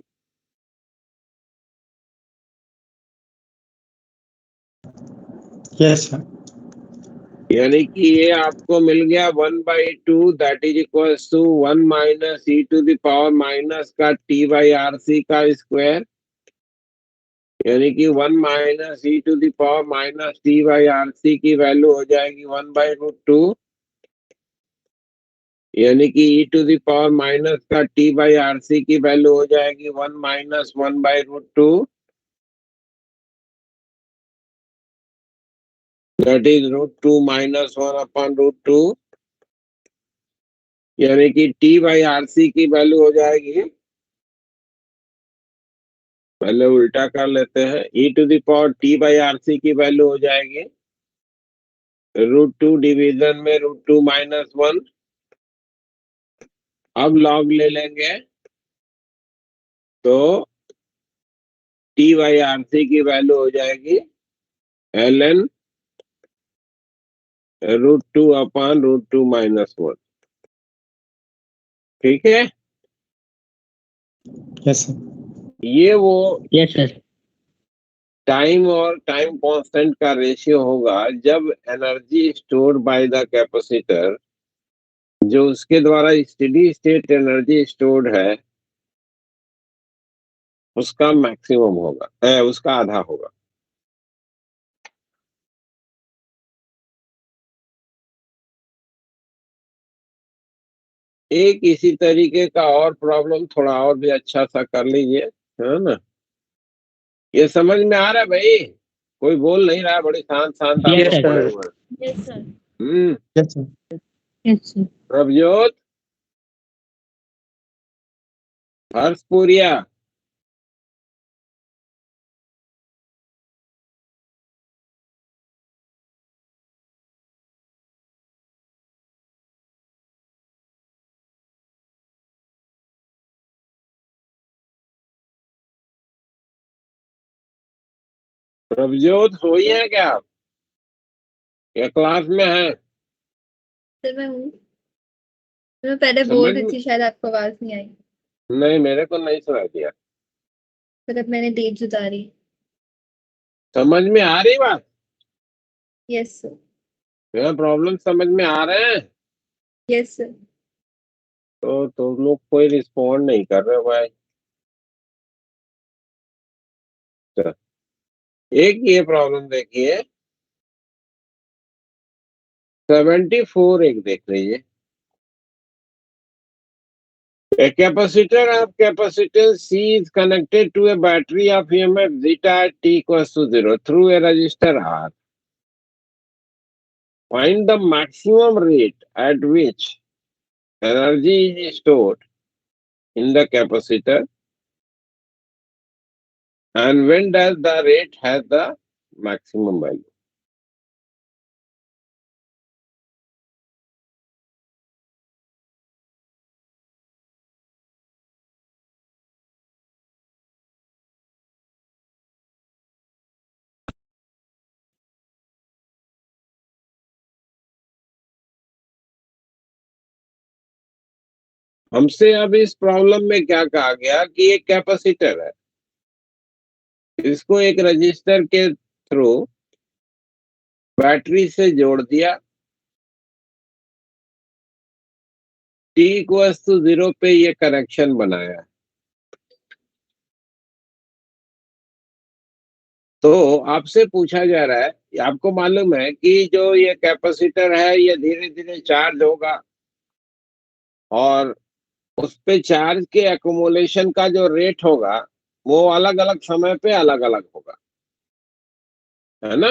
Yes sir. यानी कि ये आपको मिल गया 1/2 that is equal to 1 minus e to the power minus का T/RC का स्क्वायर, यानी कि 1 minus e to the power minus T/RC की वैल्यू हो जाएगी 1/√2, यानी कि e to the power minus का T/RC की वैल्यू हो जाएगी 1 माइनस 1/√2, दैट इज √2 माइनस 1/√2, यानी कि T/RC की वैल्यू हो जाएगी, पहले उल्टा कर लेते हैं, e to the power T/RC की वैल्यू हो जाएगी √2 डिवीजन में √2 माइनस 1। अब लॉग ले लेंगे तो T/RC की वैल्यू हो जाएगी ln √2 अपॉन √2 माइनस 1। ठीक है, यस सर। ये वो Yes, sir. टाइम और टाइम कांस्टेंट का रेशियो होगा जब energy stored by the capacitor, जो उसके द्वारा स्टेडी स्टेट एनर्जी स्टोर्ड है, उसका मैक्सिमम होगा, उसका आधा होगा। एक इसी तरीके का और प्रॉब्लम थोड़ा और भी अच्छा सा कर लीजिए, है ना। ये समझ में आ रहा है भाई? कोई बोल नहीं रहा है, बड़े शांत शांत आप Yes, लोग sir. पड़े हुए हैं। Yes, sir. Yes sir. Yes, sir. Prabhjot, Harshpuria, Prabhjot सोई है क्या आप, या क्लास में है? सर मैं हूँ। मैं पहले बोल समझ रही में थी, शायद आपको आवाज नहीं आई। नहीं, मेरे को नहीं सुनाई दिया। फिर अब मैंने तेज उतारी। समझ में आ रही बात? Yes sir. मेरा प्रॉब्लम समझ में आ रहे हैं? Yes sir. तो तुम लोग कोई रिस्पॉन्ड नहीं कर रहे हो भाई। चलो, एक ये प्रॉब्लम देखिए, 74 एक देख लीजिए। A capacitor of capacitance C is connected to a battery of EMF zeta at t equals to 0 through a resistor R. Find the maximum rate at which energy is stored in the capacitor, and when does the rate has the maximum value. हमसे अब इस problem में क्या कहा गया कि एक capacitor है, इसको एक रजिस्टर के थ्रू बैटरी से जोड़ दिया, t इक्वल्स टू 0 पे ये कनेक्शन बनाया। तो आपसे पूछा जा रहा है, आपको मालूम है कि जो ये कैपेसिटर है ये धीरे धीरे चार्ज होगा और उस पे चार्ज के एक्युमुलेशन का जो रेट होगा वो अलग अलग समय पे अलग अलग होगा, है ना।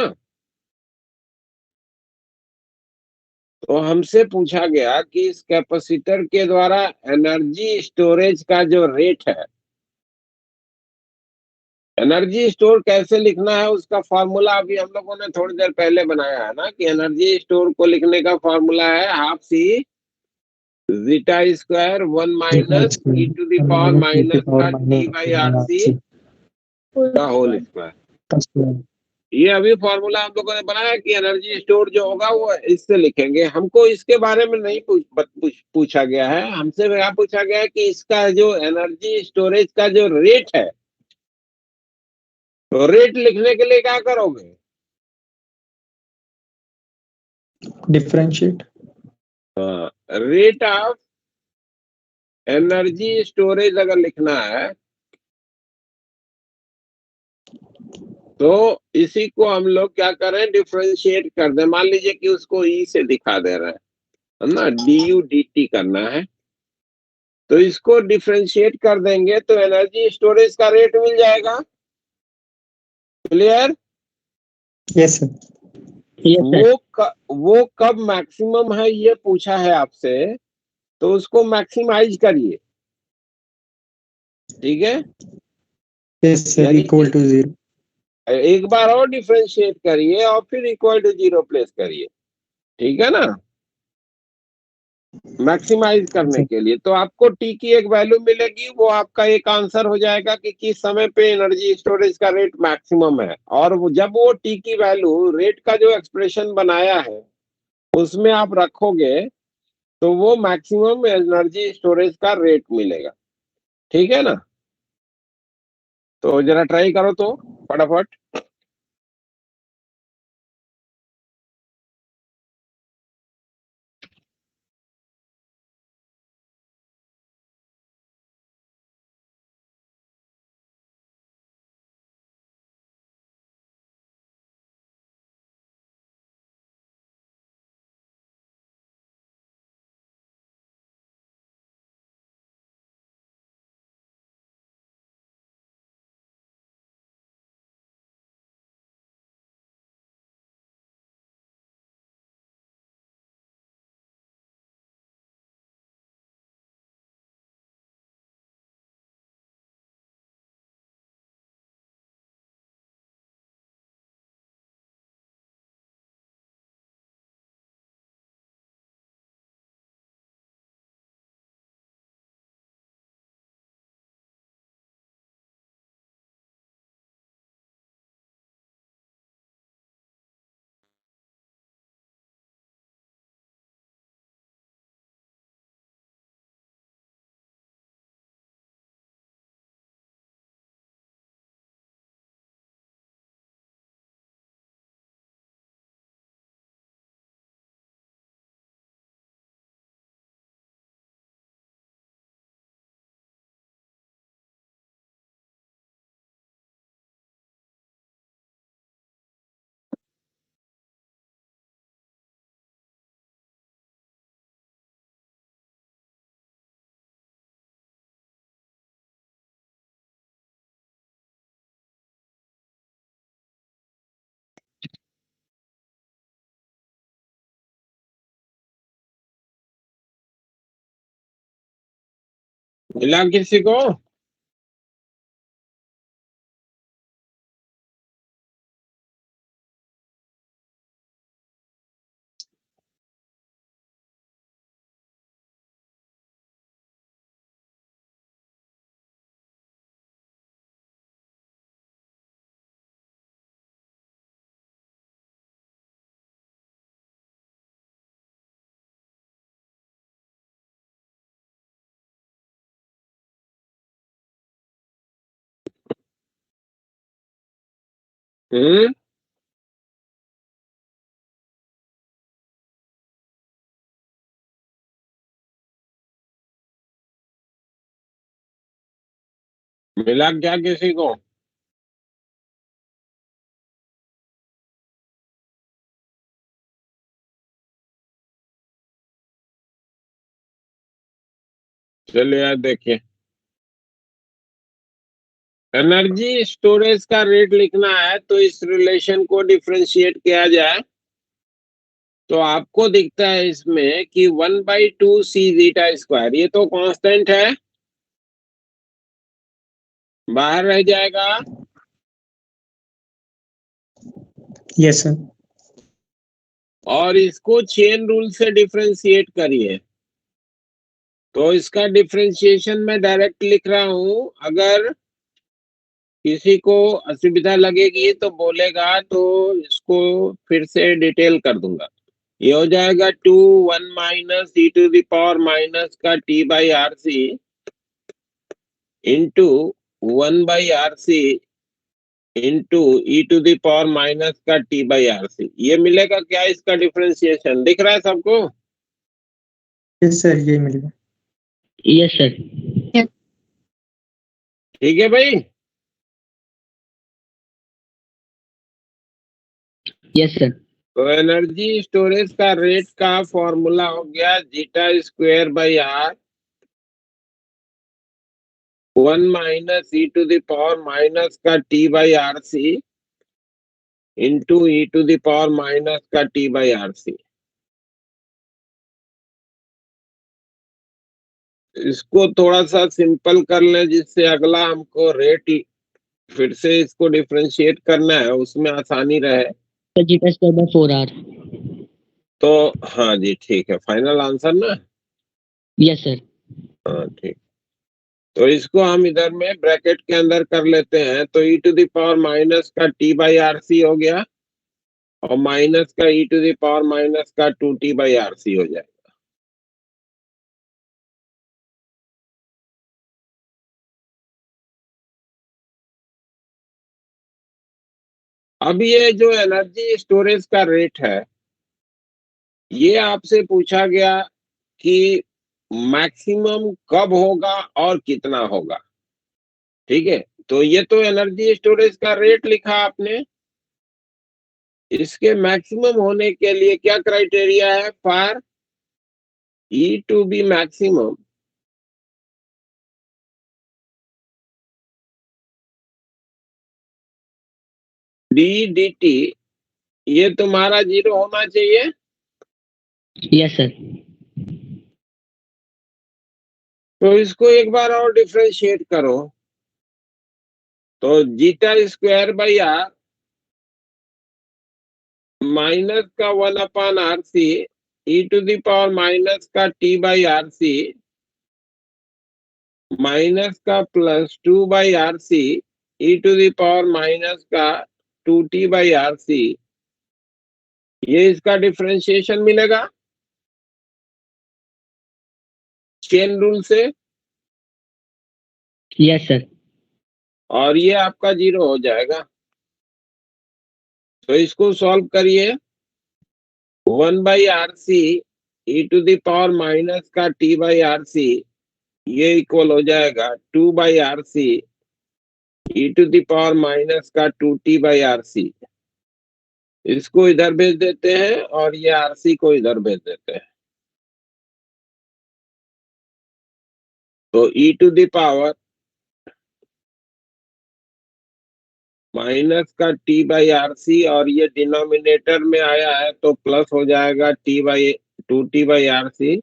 तो हमसे पूछा गया कि इस कैपेसिटर के द्वारा एनर्जी स्टोरेज का जो रेट है, एनर्जी स्टोर कैसे लिखना है उसका फॉर्मूला अभी हम लोगों ने थोड़ी देर पहले बनाया है ना, कि एनर्जी स्टोर को लिखने का फॉर्मूला है half C zeta square 1 minus e to the power minus का टी बाई आर सी का होल स्क्वायर। ये अभी फॉर्मूला हम लोगों ने बनाया कि एनर्जी स्टोर जो होगा वो इससे लिखेंगे। हमको इसके बारे में नहीं पूछा गया है, हमसे क्या पूछा गया है कि इसका जो एनर्जी स्टोरेज का जो रेट है, तो रेट लिखने के लिए क्या करोगे? Differentiate. Rate of energy storage अगर लिखना है तो इसी को हम लोग क्या करें, डिफरेंशिएट कर दें। मान लीजिए कि उसको ई से दिखा दे रहे है ना, डी यू डी टी करना है, तो इसको डिफरेंशिएट कर देंगे तो एनर्जी स्टोरेज का रेट मिल जाएगा। क्लियर? Yes sir. वो कब मैक्सिमम है ये पूछा है आपसे, तो उसको मैक्सिमाइज करिए। ठीक है, यस सर, यानी इक्वल टू 0। एक बार और डिफरेंशिएट करिए और फिर इक्वल टू 0 प्लेस करिए। ठीक है ना, मैक्सिमाइज करने के लिए। तो आपको टी की एक वैल्यू मिलेगी, वो आपका एक आंसर हो जाएगा कि किस समय पे एनर्जी स्टोरेज का रेट मैक्सिमम है। और जब वो टी की वैल्यू रेट का जो एक्सप्रेशन बनाया है उसमें आप रखोगे तो वो मैक्सिमम एनर्जी स्टोरेज का रेट मिलेगा। ठीक है ना, तो जरा ट्राई करो तो फटाफट। मिला किसी को? हम्म, मिला क्या किसी को? चलिए यार देखिए, एनर्जी स्टोरेज का रेट लिखना है तो इस रिलेशन को डिफरेंशिएट किया जाए। तो आपको दिखता है इसमें कि 1/2 सी जीटा स्क्वायर, ये तो कांस्टेंट है, बाहर रह जाएगा। Yes sir. और इसको चेन रूल से डिफरेंशिएट करिए। तो इसका डिफरेंशिएशन मैं डायरेक्ट लिख रहा हूं, अगर किसी को असुविधा लगेगी तो बोलेगा, तो इसको फिर से डिटेल कर दूंगा। ये हो जाएगा 2 1 minus e to the power minus का T by R C into 1/RC into e to the power minus का टी बाई आर सी। ये मिलेगा क्या? इसका डिफरेंशिएशन दिख रहा है सबको? यस सर, ये मिलेगा। Yes sir. ठीक है भाई। Yes sir. तो एनर्जी स्टोरेज का रेट का फॉर्मूला हो गया zeta square by R 1 minus e to the power minus का T by R C into e to the power minus का टी बाई आर सी। इसको थोड़ा सा सिंपल कर लें, जिससे अगला हमको रेट फिर से इसको डिफरेंशिएट करना है, उसमें आसानी रहे। तो जीटा स्क्वायर बाय 4r। तो हाँ जी, ठीक है, फाइनल आंसर ना? Yes sir. हाँ ठीक। तो इसको हम इधर में ब्रैकेट के अंदर कर लेते हैं, तो e to the power minus का टी बाई आर सी हो गया, और माइनस का e to the power minus का 2t बाई आर सी हो जाएगा। अब ये जो एनर्जी स्टोरेज का रेट है, ये आपसे पूछा गया कि मैक्सिमम कब होगा और कितना होगा। ठीक है, तो ये तो एनर्जी स्टोरेज का रेट लिखा आपने। इसके मैक्सिमम होने के लिए क्या क्राइटेरिया है? For E to be maximum, d d t ये तुम्हारा 0 होना चाहिए। Yes sir. तो इसको एक बार और डिफरेंशिएट करो, तो zeta square by R minus का 1/RC e to the power minus का T by R C minus का plus 2/RC e to the power minus का 2t बाई आर सी, ये इसका डिफरेंशिएशन मिलेगा चेन रूल से। Yes sir. और ये आपका 0 हो जाएगा। तो इसको सॉल्व करिए। 1/RC e to the power minus का t बाई आर सी, ये इक्वल हो जाएगा 2/RC e to the power minus का 2t बाई आर सी। इसको इधर भेज देते हैं और ये आरसी को इधर भेज देते हैं। तो e to the power minus का टी बाई आर सी, और ये डिनोमिनेटर में आया है तो प्लस हो जाएगा T by 2t by R C,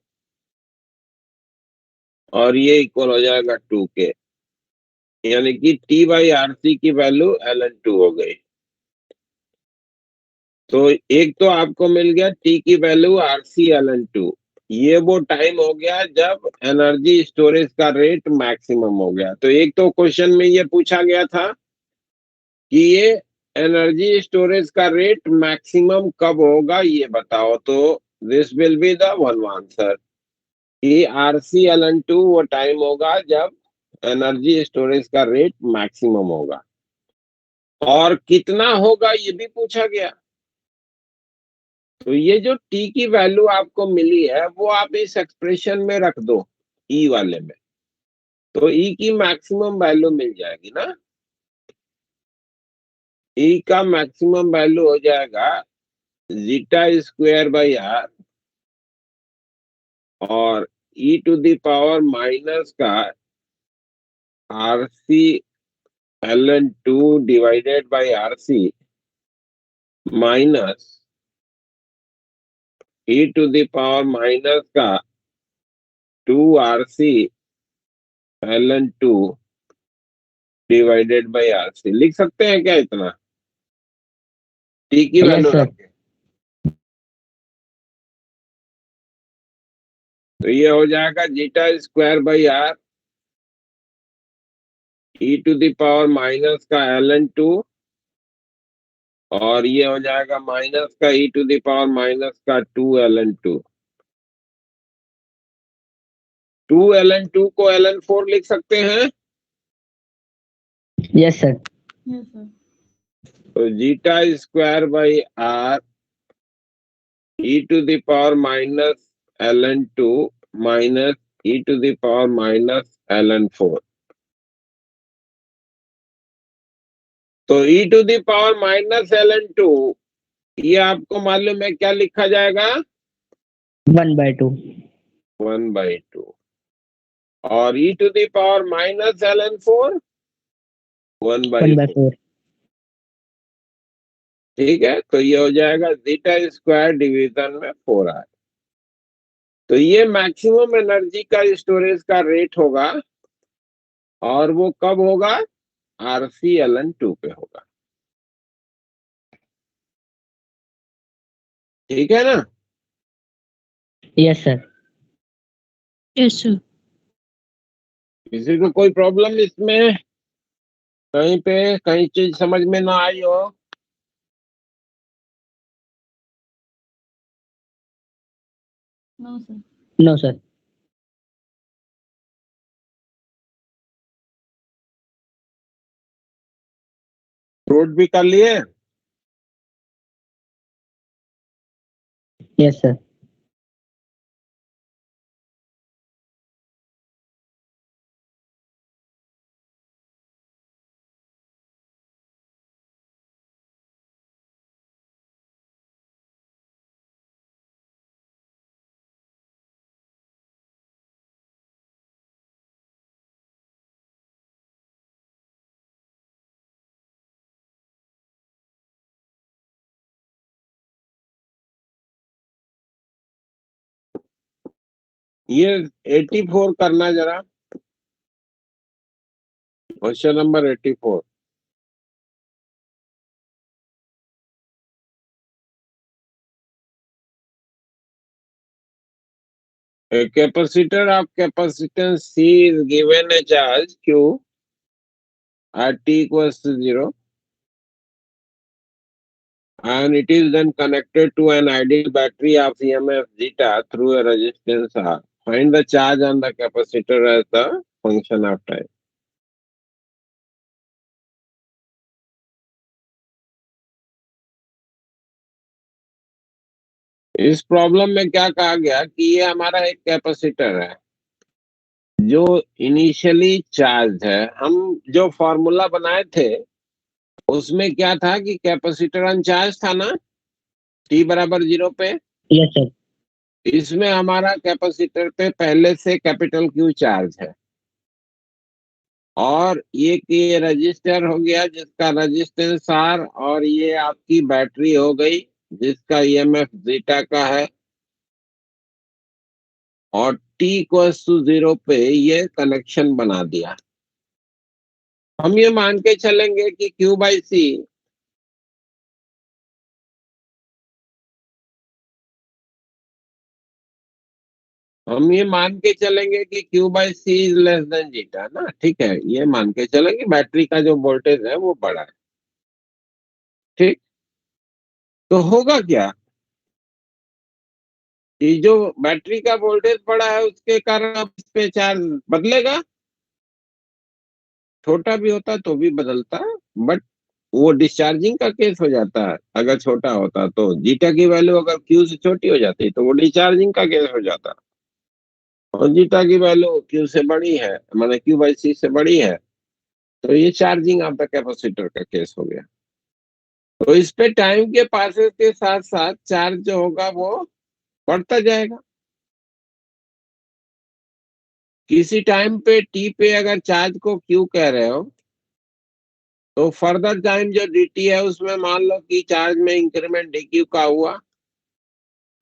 और ये इक्वल हो जाएगा 2k, यानी कि t बाई आर सी की वैल्यू ln2 हो गई। तो एक तो आपको मिल गया t की वैल्यू RC ln2, ये वो टाइम हो गया जब एनर्जी स्टोरेज का रेट मैक्सिमम हो गया। तो एक तो क्वेश्चन में ये पूछा गया था कि ये एनर्जी स्टोरेज का रेट मैक्सिमम कब होगा, ये बताओ। तो this will be the one answer कि RC ln2 वो टाइम होगा जब एनर्जी स्टोरेज का रेट मैक्सिमम होगा। और कितना होगा ये भी पूछा गया। तो ये जो t की वैल्यू आपको मिली है वो आप इस एक्सप्रेशन में रख दो, e वाले में, तो e की मैक्सिमम वैल्यू मिल जाएगी ना। e का मैक्सिमम वैल्यू हो जाएगा जीटा स्क्वायर बाई आर और e to the power minus का RC ln2 divided by RC minus e to the power minus का 2 RC ln 2 divided by RC लिख सकते हैं क्या इतना? टी की यस वैल्यू सर। रख के। तो ये हो जाएगा zeta square by R e to the power minus का ln 2 और ये हो जाएगा माइनस का e to the power minus का 2 ln 2। 2 ln 2 को ln 4 लिख सकते हैं। Yes sir. Yes sir. तो zeta square by R e to the power minus ln 2 minus e to the power minus ln 4। तो e to the power minus ln 2 ये आपको मालूम है क्या लिखा जाएगा? 1/2। 1/2 और e to the power minus ln 4 1/4। 1/4। ठीक है, तो ये हो जाएगा जीटा स्क्वायर डिवीजन में 4R। तो ये मैक्सिमम एनर्जी का स्टोरेज का रेट होगा और वो कब होगा? RC ln 2 पे होगा। ठीक है ना? Yes sir. Yes sir. किसी को कोई प्रॉब्लम इसमें कहीं पे कहीं चीज समझ में ना आई हो? No sir. No sir. Note भी कर लिए? Yes sir. ये 84 करना जरा, question number 84। A capacitor of capacitance C is given a charge Q at t equals to 0 and it is then connected to an ideal battery of EMF zeta through a resistance R. Find the charge on the capacitor as the function of time. इस problem में क्या कहा गया कि ये हमारा एक capacitor है जो इनिशियली चार्ज है। हम जो फॉर्मूला बनाए थे उसमें क्या था कि कैपेसिटर अनचार्ज था ना, t बराबर 0 पे। Yes sir. इसमें हमारा कैपेसिटर पे पहले से कैपिटल Q चार्ज है और ये कि ये रजिस्टर हो गया जिसका रेजिस्टेंस R और ये आपकी बैटरी हो गई जिसका EMF जीटा का है और t इक्वल्स टू 0 पे ये कनेक्शन बना दिया। हम ये मान के चलेंगे कि Q/C हम ये मान के चलेंगे कि Q/C is less than zeta ना। ठीक है, ये मान के चलेंगे बैटरी का जो वोल्टेज है वो बड़ा है। ठीक, तो होगा क्या कि जो बैटरी का वोल्टेज बड़ा है उसके कारण अब इस पे चार्ज बदलेगा। छोटा भी होता तो भी बदलता, बट वो डिस्चार्जिंग का केस हो जाता है। अगर छोटा होता तो जीटा की वैल्यू अगर Q से छोटी हो जाती तो वो डिस्चार्जिंग का केस हो जाता और जीटा की वैल्यू Q से बड़ी है, माने Q/C से बड़ी है, तो ये चार्जिंग ऑफ द कैपेसिटर का केस हो गया। तो इस पे टाइम के पासेस के साथ साथ चार्ज जो होगा वो बढ़ता जाएगा। किसी टाइम पे t पे अगर चार्ज को Q कह रहे हो तो फर्दर टाइम जो dt है उसमें मान लो कि चार्ज में इंक्रीमेंट dq का हुआ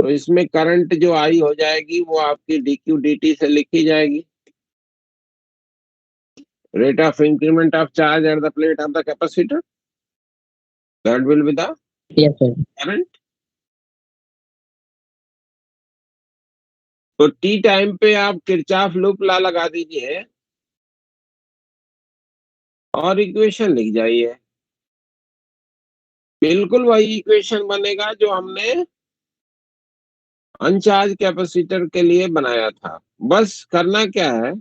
तो इसमें करंट जो आई हो जाएगी वो आपकी dq dt से लिखी जाएगी, rate of increment of charge at the plate of the capacitor, that will be the yes sir. current। तो t टाइम पे आप किरचॉफ लूप लॉ लगा दीजिए और इक्वेशन लिख जाइए, बिल्कुल वही इक्वेशन बनेगा जो हमने अनचार्ज कैपेसिटर के लिए बनाया था। बस करना क्या है,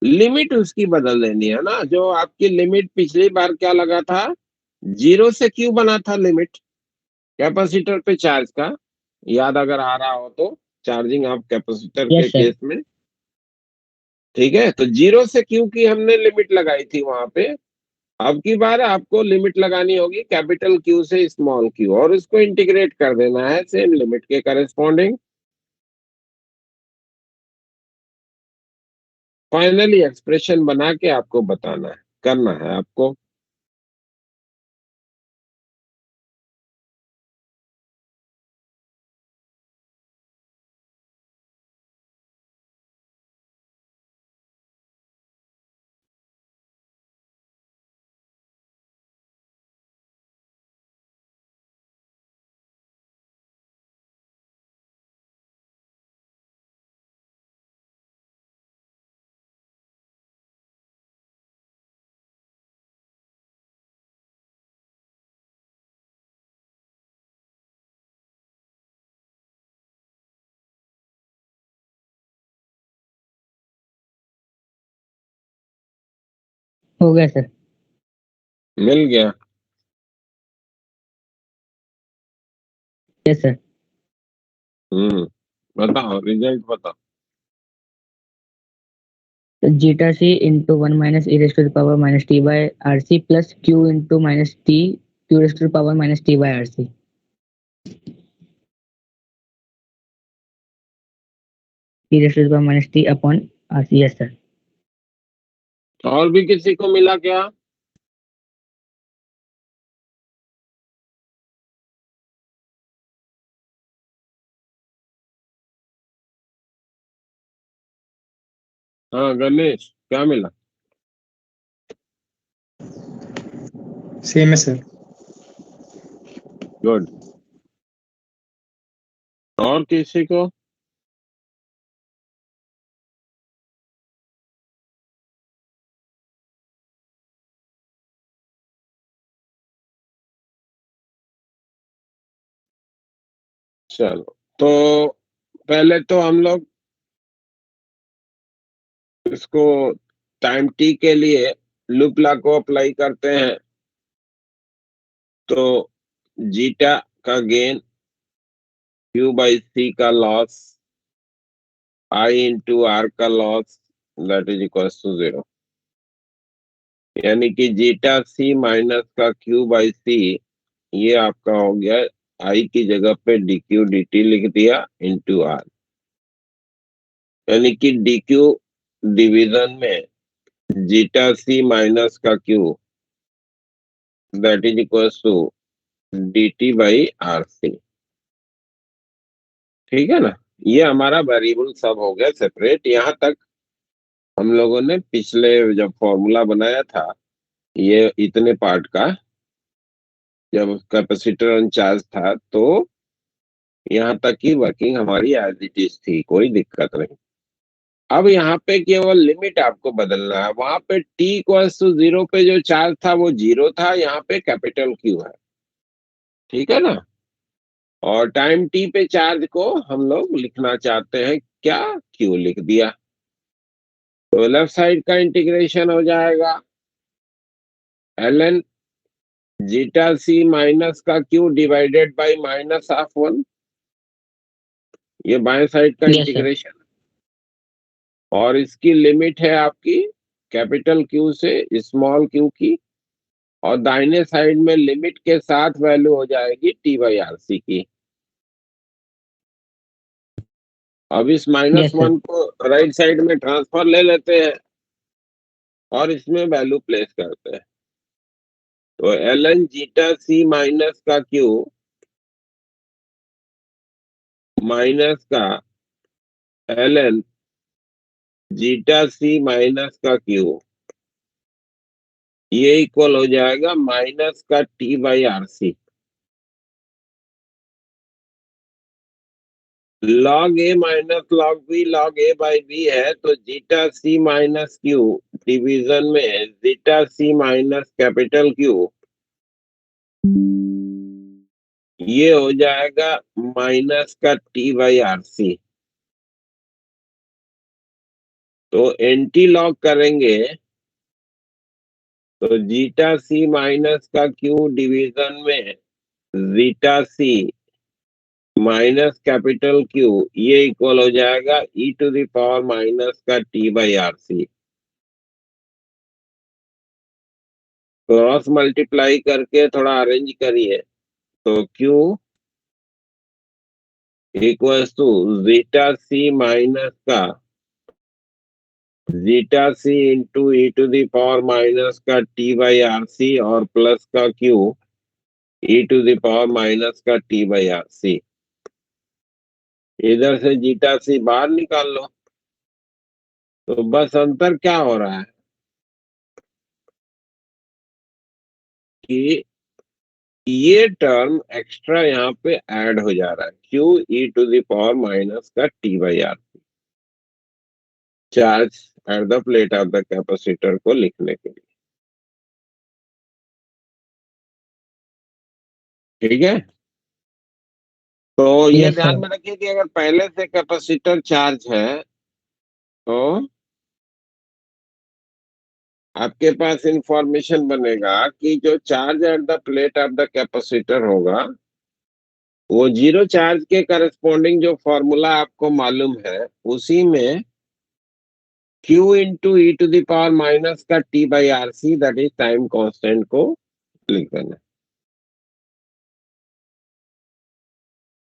लिमिट उसकी बदल देनी है ना। जो आपकी लिमिट पिछली बार क्या लगा था, 0 से क्यों बना था लिमिट कैपेसिटर पे चार्ज का, याद अगर आ रहा हो तो, चार्जिंग ऑफ कैपेसिटर के यस सर। केस में। ठीक है, तो 0 से क्यों की हमने लिमिट लगाई थी वहां पे। अब की बार आपको लिमिट लगानी होगी कैपिटल क्यू से स्मॉल क्यू, और उसको इंटीग्रेट कर देना है सेम लिमिट के करेस्पॉन्डिंग। फाइनली एक्सप्रेशन बना के आपको बताना है, करना है आपको। हो गया सर। मिल गया। Yes sir. बताओ रिजल्ट बताओ। Zeta C into 1 - e⁻t/-t plus q into -t q⁻t/-t/rc। e⁻t upon rc। Yes sir. और भी किसी को मिला क्या? हाँ गणेश, क्या मिला? सेम है सर। गुड। और किसी को? चलो, तो पहले तो हम लोग इसको टाइम टी के लिए लूप लॉ को अप्लाई करते हैं। तो जीटा का गेन, क्यू बाई सी का लॉस, आई इंटू आर का loss, that is equal to 0। यानी कि जीटा सी माइनस का क्यू बाई सी, ये आपका हो गया, आई की जगह पे डीक्यू dt लिख दिया इंटू आर। यानी कि डीक्यू डिवीजन में जीटा सी माइनस का Q, that is equal to dt by R C. ठीक है ना, ये हमारा वेरिएबल सब हो गया सेपरेट। यहाँ तक हम लोगों ने पिछले जब फॉर्मूला बनाया था, ये इतने पार्ट का, जब कैपेसिटर अनचार्ज था, तो यहाँ तक की वर्किंग हमारी एज इट इज थी, कोई दिक्कत नहीं। अब यहाँ पे केवल लिमिट आपको बदलना है। वहां पे t इक्वल्स टू 0 पे जो चार्ज था वो 0 था, यहाँ पे कैपिटल Q है। ठीक है ना, और टाइम t पे चार्ज को हम लोग लिखना चाहते हैं क्या, Q लिख दिया। तो लेफ्ट साइड का इंटीग्रेशन हो जाएगा ln जीटा सी माइनस का Q डिवाइडेड बाई -1। ये बाएं साइड का यस सर। इंटीग्रेशन, और इसकी लिमिट है आपकी कैपिटल Q से स्मॉल q की, और दाहिने साइड में लिमिट के साथ वैल्यू हो जाएगी t/rc की। अब इस यस सर। -1 को राइट साइड में ट्रांसफर ले लेते हैं और इसमें वैल्यू प्लेस करते हैं। तो ln जीटा सी माइनस का Q माइनस का ln जीटा सी माइनस का क्यू, ये इक्वल हो जाएगा माइनस का T by R C. Log A minus log B log A by B है, तो zeta C minus Q division में zeta C minus capital Q, ये हो जाएगा माइनस का टी बाई आर सी। तो एंटी लॉग करेंगे तो जीटा सी माइनस का क्यू डिवीजन में zeta C minus capital Q, ये इक्वल हो जाएगा e to the power minus का T by R C. Cross multiply करके थोड़ा अरेंज करिए तो Q equals to zeta C minus का zeta C into e to the power minus का टी बाई आर सी और प्लस का Q e to the power minus का T by R सी। इधर से जीटा सी बाहर निकाल लो, तो बस अंतर क्या हो रहा है कि ये टर्म एक्स्ट्रा यहाँ पे ऐड हो जा रहा है, Q e to the power minus का T by R, charge at the plate of the capacitor को लिखने के लिए। ठीक है, तो ये यस ध्यान सर। में रखिए कि अगर पहले से कैपेसिटर चार्ज है तो आपके पास इंफॉर्मेशन बनेगा कि जो charge at the plate of the capacitor होगा, वो जीरो चार्ज के करस्पॉन्डिंग जो फॉर्मूला आपको मालूम है, उसी में Q into e to the power minus का T by R C, that is time constant, को लिख देना।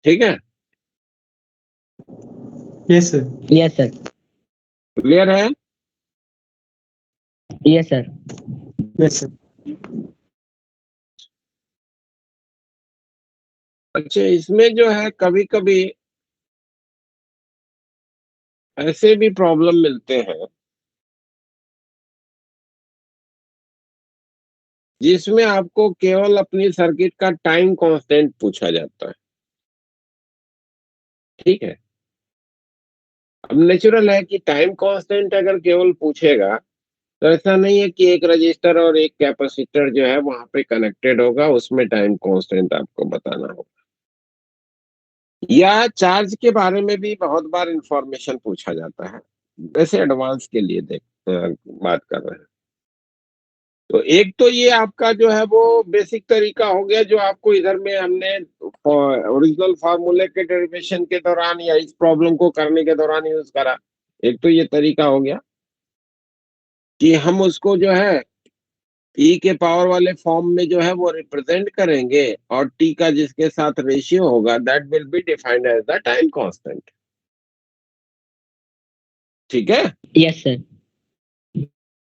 ठीक है, yes sir. Yes sir. Clear है? Yes sir. Yes sir. अच्छा, इसमें जो है कभी कभी ऐसे भी प्रॉब्लम मिलते हैं जिसमें आपको केवल अपनी सर्किट का टाइम कांस्टेंट पूछा जाता है। ठीक है, अब नेचुरल है कि टाइम कांस्टेंट अगर केवल पूछेगा तो ऐसा नहीं है कि एक रजिस्टर और एक कैपेसिटर जो है वहां पे कनेक्टेड होगा, उसमें टाइम कांस्टेंट आपको बताना होगा। या चार्ज के बारे में भी बहुत बार इंफॉर्मेशन पूछा जाता है, वैसे एडवांस के लिए बात कर रहे हैं। तो एक तो ये आपका जो है वो बेसिक तरीका हो गया जो आपको इधर में हमने ओरिजिनल फार्मूले के डेरिवेशन के दौरान या इस प्रॉब्लम को करने के दौरान यूज करा। एक तो ये तरीका हो गया कि हम उसको जो है ई के पावर वाले फॉर्म में जो है वो रिप्रेजेंट करेंगे, और टी का जिसके साथ रेशियो होगा that will be defined as the time constant. ठीक है, यस सर।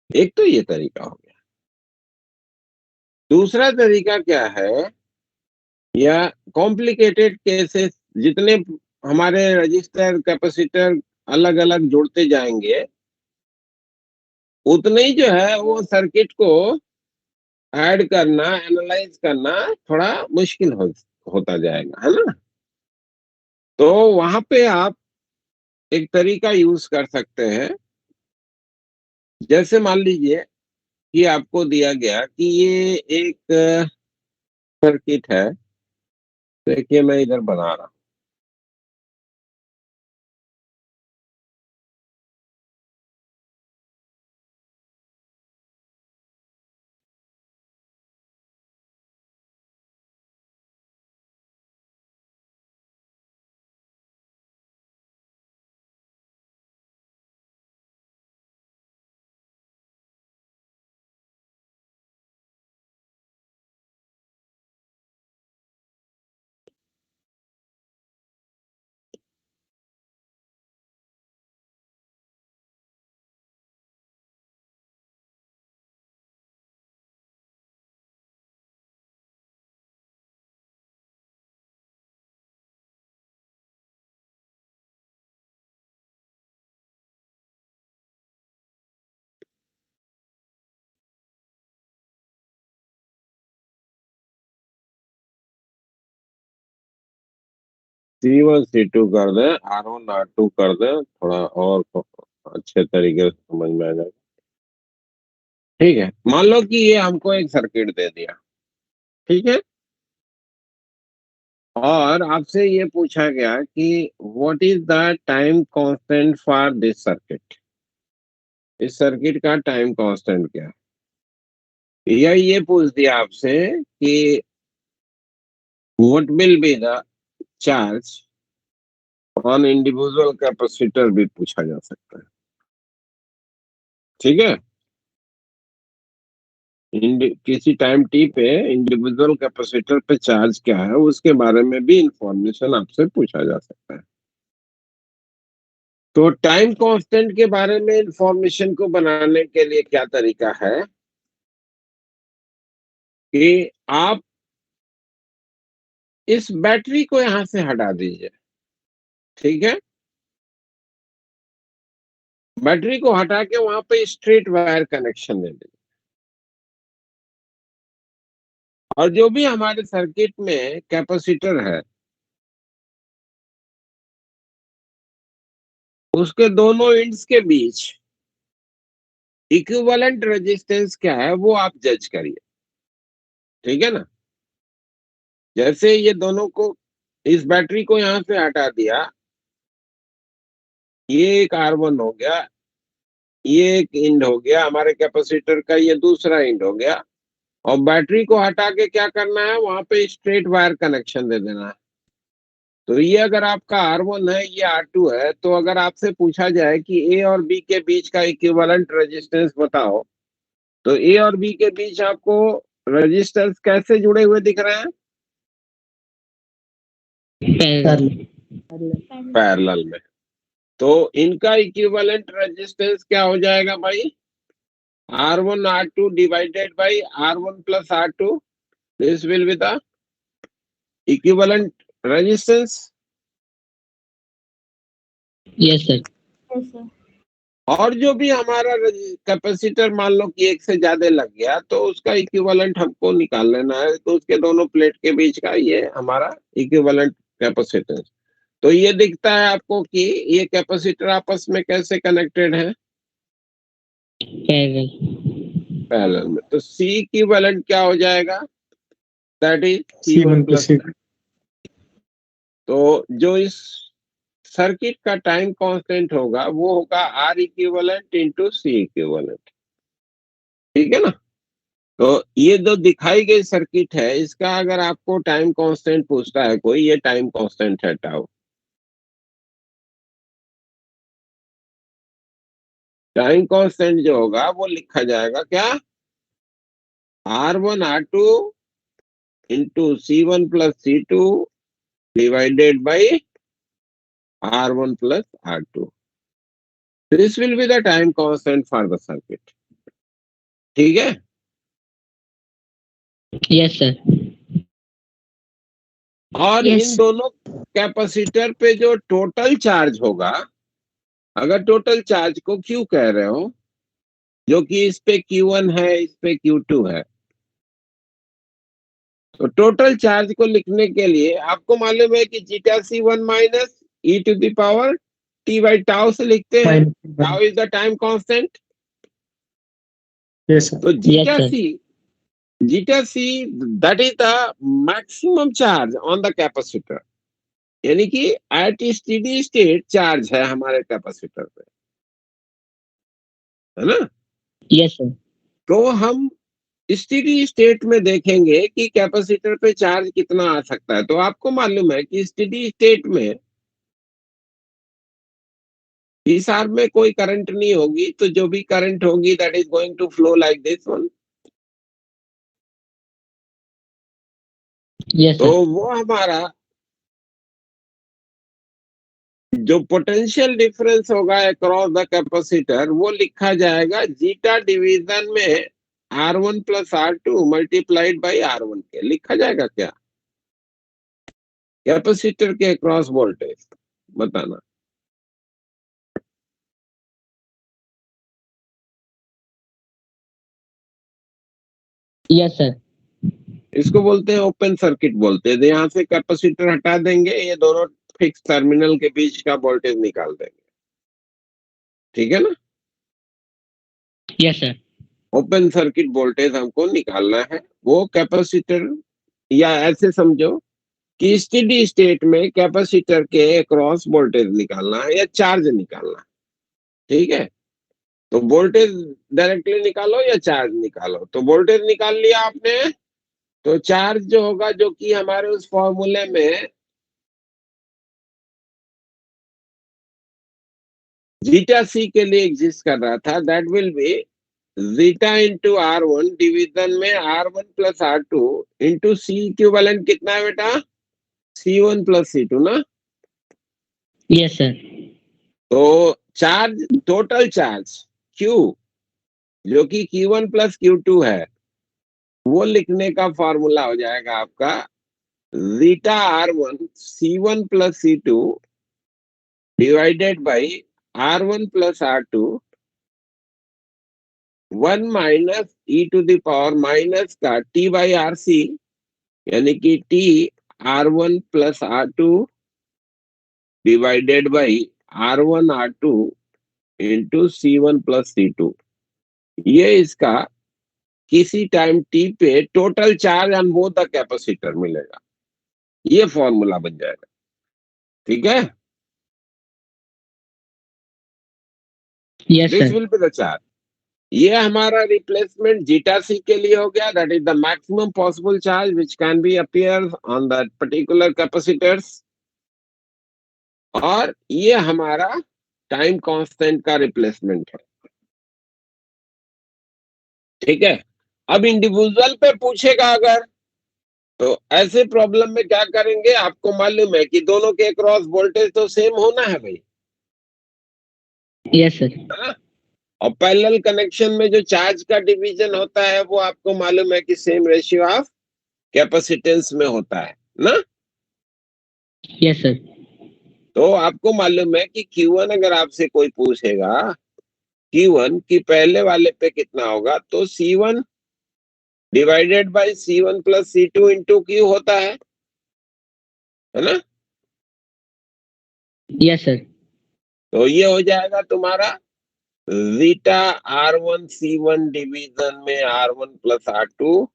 एक तो ये तरीका हो गया। दूसरा तरीका क्या है, या कॉम्प्लिकेटेड केसेस जितने हमारे रजिस्टर कैपेसिटर अलग अलग जोड़ते जाएंगे, उतने ही जो है वो सर्किट को ऐड करना, एनालाइज करना थोड़ा मुश्किल होता जाएगा, है ना। तो वहां पे आप एक तरीका यूज कर सकते हैं। जैसे मान लीजिए कि आपको दिया गया कि ये एक सर्किट है, देखिए मैं इधर बना रहा हूं। C1 C2 कर दें, R1 R2 कर दें, थोड़ा और अच्छे तरीके से समझ में आ जाएगा। ठीक है, मान लो कि ये हमको एक सर्किट दे दिया, ठीक है, और आपसे ये पूछा गया कि what is the time constant for this circuit, इस सर्किट का टाइम कांस्टेंट क्या है, या ये पूछ दिया आपसे कि what will be the charge on individual capacitor, भी पूछा जा सकता है। ठीक है, किसी टाइम टी पे इंडिविजुअल कैपेसिटर पे चार्ज क्या है उसके बारे में भी इंफॉर्मेशन आपसे पूछा जा सकता है। तो टाइम कांस्टेंट के बारे में इंफॉर्मेशन को बनाने के लिए क्या तरीका है कि आप इस बैटरी को यहां से हटा दीजिए। ठीक है, बैटरी को हटा के वहां पे स्ट्रेट वायर कनेक्शन दे दीजिए, और जो भी हमारे सर्किट में कैपेसिटर है उसके दोनों एंड्स के बीच इक्विवेलेंट रेजिस्टेंस क्या है वो आप जज करिए। ठीक है ना, जैसे ये दोनों को, इस बैटरी को यहां से हटा दिया, ये एक R1 हो गया, ये एक इंड हो गया हमारे कैपेसिटर का, ये दूसरा इंड हो गया, और बैटरी को हटा के क्या करना है, वहां पे स्ट्रेट वायर कनेक्शन दे देना है। तो ये अगर आपका R1 है, ये R2 है, तो अगर आपसे पूछा जाए कि A और B के बीच का इक्विवेलेंट रेजिस्टेंस बताओ, तो A और B के बीच आपको रेजिस्टेंस कैसे जुड़े हुए दिख रहे हैं, पैरेलल में। तो इनका इक्विवेलेंट रेजिस्टेंस क्या हो जाएगा भाई, R1 R2 divided by R1 plus R2, this will be the equivalent resistance. Yes sir. Yes, sir. और जो भी हमारा कैपेसिटर मान लो कि एक से ज्यादा लग गया तो उसका इक्विवेलेंट हमको निकाल लेना है, तो उसके दोनों प्लेट के बीच का ये हमारा इक्विवेलेंट कैपेसिटेंस। तो ये दिखता है आपको कि ये कैपेसिटर आपस में कैसे कनेक्टेड है, पैरेलल। पैरेलल में। तो C इक्विवेलेंट क्या हो जाएगा, that is C1 C1 plus plus. तो जो इस सर्किट का टाइम कांस्टेंट होगा वो होगा R equivalent into C equivalent. ठीक है ना, तो ये जो दिखाई गई सर्किट है इसका अगर आपको टाइम कांस्टेंट पूछता है कोई, ये टाइम कांस्टेंट है टाउ। टाइम कांस्टेंट जो होगा वो लिखा जाएगा क्या, R1 R2 into C1 plus C2 divided by R1 plus R2, this will be the time constant for the circuit. ठीक है, यस सर। और Yes. इन दोनों कैपेसिटर पे जो टोटल चार्ज होगा, अगर टोटल चार्ज को Q कह रहे हो, जो कि इस पे Q1 है, इस पे Q2 है, तो टोटल चार्ज को लिखने के लिए आपको मालूम है कि zeta C1 minus e to the power t by tau से लिखते हैं। Tau is the time constant. Yes, sir. तो Yes, sir. Zeta C that is the maximum charge on the capacitor, यानी कि एट स्टेडी स्टेट चार्ज है हमारे capacitor पे, है ना। Yes sir. तो हम स्टेडी स्टेट में देखेंगे कि कैपेसिटर पे चार्ज कितना आ सकता है। तो आपको मालूम है कि स्टेडी स्टेट में इस आर में कोई करंट नहीं होगी, तो जो भी करंट होगी that is going to flow like this one. Yes तो सर। वो हमारा जो पोटेंशियल डिफरेंस होगा अक्रॉस द कैपेसिटर वो लिखा जाएगा जीटा डिवीजन में R1 plus R2 multiplied by R1 के, लिखा जाएगा क्या, कैपेसिटर के अक्रॉस वोल्टेज बताना। Yes sir. इसको बोलते हैं ओपन सर्किट बोलते हैं। यहाँ से कैपेसिटर हटा देंगे, ये दोनों फिक्स टर्मिनल के बीच का वोल्टेज निकाल देंगे, ठीक है ना। Yes sir. Open circuit voltage हमको निकालना है, वो कैपेसिटर, या ऐसे समझो कि स्टेडी स्टेट में कैपेसिटर के अक्रॉस वोल्टेज निकालना है या चार्ज निकालना है, ठीक है। तो वोल्टेज डायरेक्टली निकालो या चार्ज निकालो। तो वोल्टेज निकाल लिया आपने, तो चार्ज जो होगा, जो कि हमारे उस फॉर्मूले में जीटा सी के लिए एग्जिस्ट कर रहा था, that will B zeta into R1 division में R1 प्लस R2 इंटू सी इक्विवेलेंट कितना है बेटा, C1 प्लस C2 ना। Yes sir. तो चार्ज, टोटल चार्ज Q, जो कि Q1 प्लस Q2 है, वो लिखने का फॉर्मूला हो जाएगा आपका zeta R1 C1 plus C2 divided by R1 plus R2 1 minus e to the power minus का t बाई RC, यानी कि t R1 plus R2 divided by R1 R2 into C1 plus C2। ये इसका किसी time t पे total charge on both the capacitor मिलेगा, ये formula बन जाएगा, ठीक है। Yes this sir. Will be the charge. ये हमारा रिप्लेसमेंट जीटा सी के लिए हो गया, that is the maximum possible charge which can be appear on that particular capacitors. और ये हमारा टाइम कांस्टेंट का रिप्लेसमेंट है, ठीक है। अब इंडिविजुअल पे पूछेगा अगर, तो ऐसे प्रॉब्लम में क्या करेंगे, आपको मालूम है कि दोनों के क्रॉस वोल्टेज तो सेम होना है भाई, यस सर। हाँ? और पैरेलल कनेक्शन में जो चार्ज का डिवीजन होता है वो आपको मालूम है कि सेम रेशियो ऑफ कैपेसिटेंस में होता है ना। Yes sir. तो आपको मालूम है कि Q1 अगर आपसे कोई पूछेगा Q1 की पहले वाले पे कितना होगा, तो C1 divided by C1 plus C2 into Q होता है ना। Yes sir. तो ये हो जाएगा तुम्हारा जीटा R1 C1 डिवीजन में R1 plus R2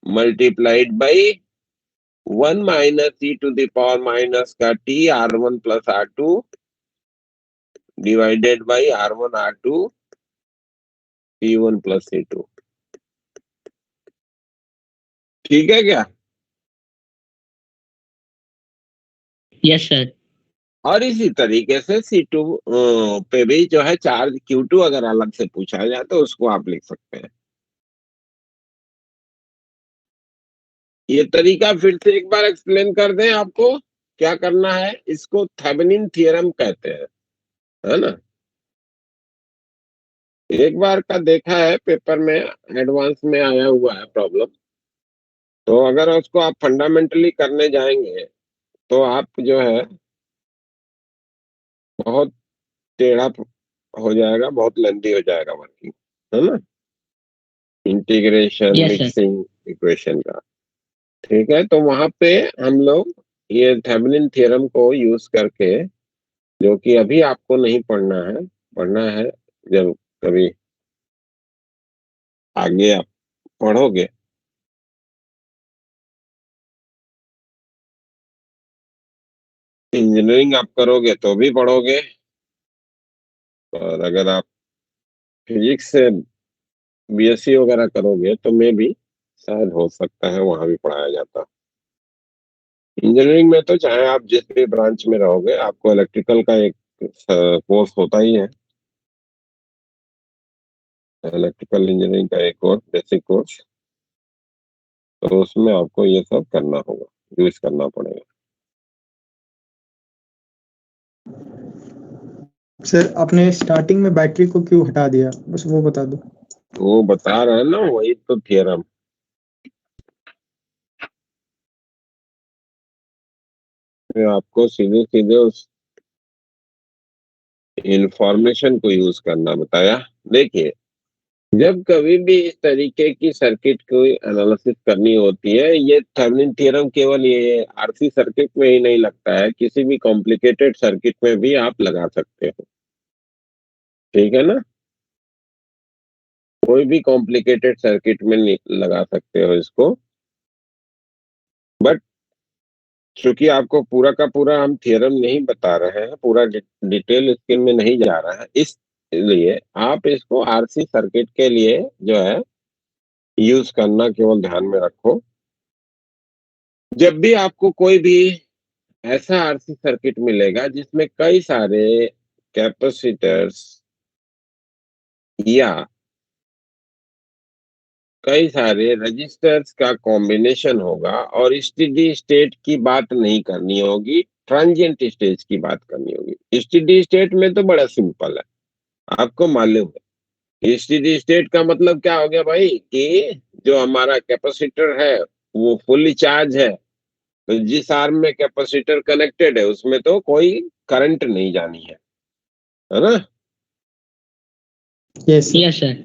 multiplied by 1 minus e to the power minus का t R1 plus R2 divided by R1 R2 C1 plus C2, ठीक है क्या। Yes sir. और इसी तरीके से C2 पे भी जो है चार्ज Q2 अगर अलग से पूछा जाए तो उसको आप लिख सकते हैं। ये तरीका फिर से एक बार एक्सप्लेन कर दें आपको, क्या करना है, इसको थेवेनिन थ्योरम कहते हैं, है ना। एक बार का देखा है पेपर में, एडवांस में आया हुआ है प्रॉब्लम। तो अगर उसको आप फंडामेंटली करने जाएंगे तो आप जो है बहुत टेढ़ा हो जाएगा, बहुत लेंथी हो जाएगा वर्किंग, है ना, integration yes sir. Mixing equation का, ठीक है। तो वहां पे हम लोग ये थेवेनिन थ्योरम को यूज करके, जो कि अभी आपको नहीं पढ़ना है जब कभी आगे आप पढ़ोगे, इंजीनियरिंग आप करोगे तो भी पढ़ोगे, और अगर आप फिजिक्स से बीएससी वगैरह करोगे तो मे भी शायद हो सकता है वहां भी पढ़ाया जाता। इंजीनियरिंग में तो चाहे आप जिस भी ब्रांच में रहोगे, आपको इलेक्ट्रिकल का एक कोर्स होता ही है, इलेक्ट्रिकल इंजीनियरिंग का एक कोर्स, बेसिक कोर्स। तो उसमें आपको ये सब करना होगा, यूज करना पड़ेगा। सर आपने स्टार्टिंग में बैटरी को क्यों हटा दिया, बस वो बता दो। वो बता रहे हैं ना, वही तो थ्योरम। आपको सीधे सीधे उस इंफॉर्मेशन को यूज करना बताया। देखिए, जब कभी भी इस तरीके की सर्किट को एनालिसिस करनी होती है, ये थेवेनिन थ्योरम केवल ये आरसी सर्किट में ही नहीं लगता है, किसी भी कॉम्प्लिकेटेड सर्किट में भी आप लगा सकते हो। ठीक है ना, कोई भी कॉम्प्लिकेटेड सर्किट में लगा सकते हो इसको। बट क्योंकि आपको पूरा का पूरा हम थ्योरम नहीं बता रहे हैं, पूरा डिटेल इसके में नहीं जा रहा है, इसलिए आप इसको आरसी सर्किट के लिए जो है यूज करना केवल ध्यान में रखो। जब भी आपको कोई भी ऐसा आरसी सर्किट मिलेगा जिसमें कई सारे कैपेसिटर्स या कई सारे रजिस्टर्स का कॉम्बिनेशन होगा, और स्टेडी स्टेट की बात नहीं करनी होगी, ट्रांजिएंट स्टेज की बात करनी होगी। स्टेडी स्टेट में तो बड़ा सिंपल है, आपको मालूम है। स्टेडी स्टेट का मतलब क्या हो गया भाई, कि जो हमारा कैपेसिटर है वो फुल्ली चार्ज है, तो जिस आर्म में कैपेसिटर कनेक्टेड है उसमें तो कोई करंट नहीं जानी है ना। Yes yes sir.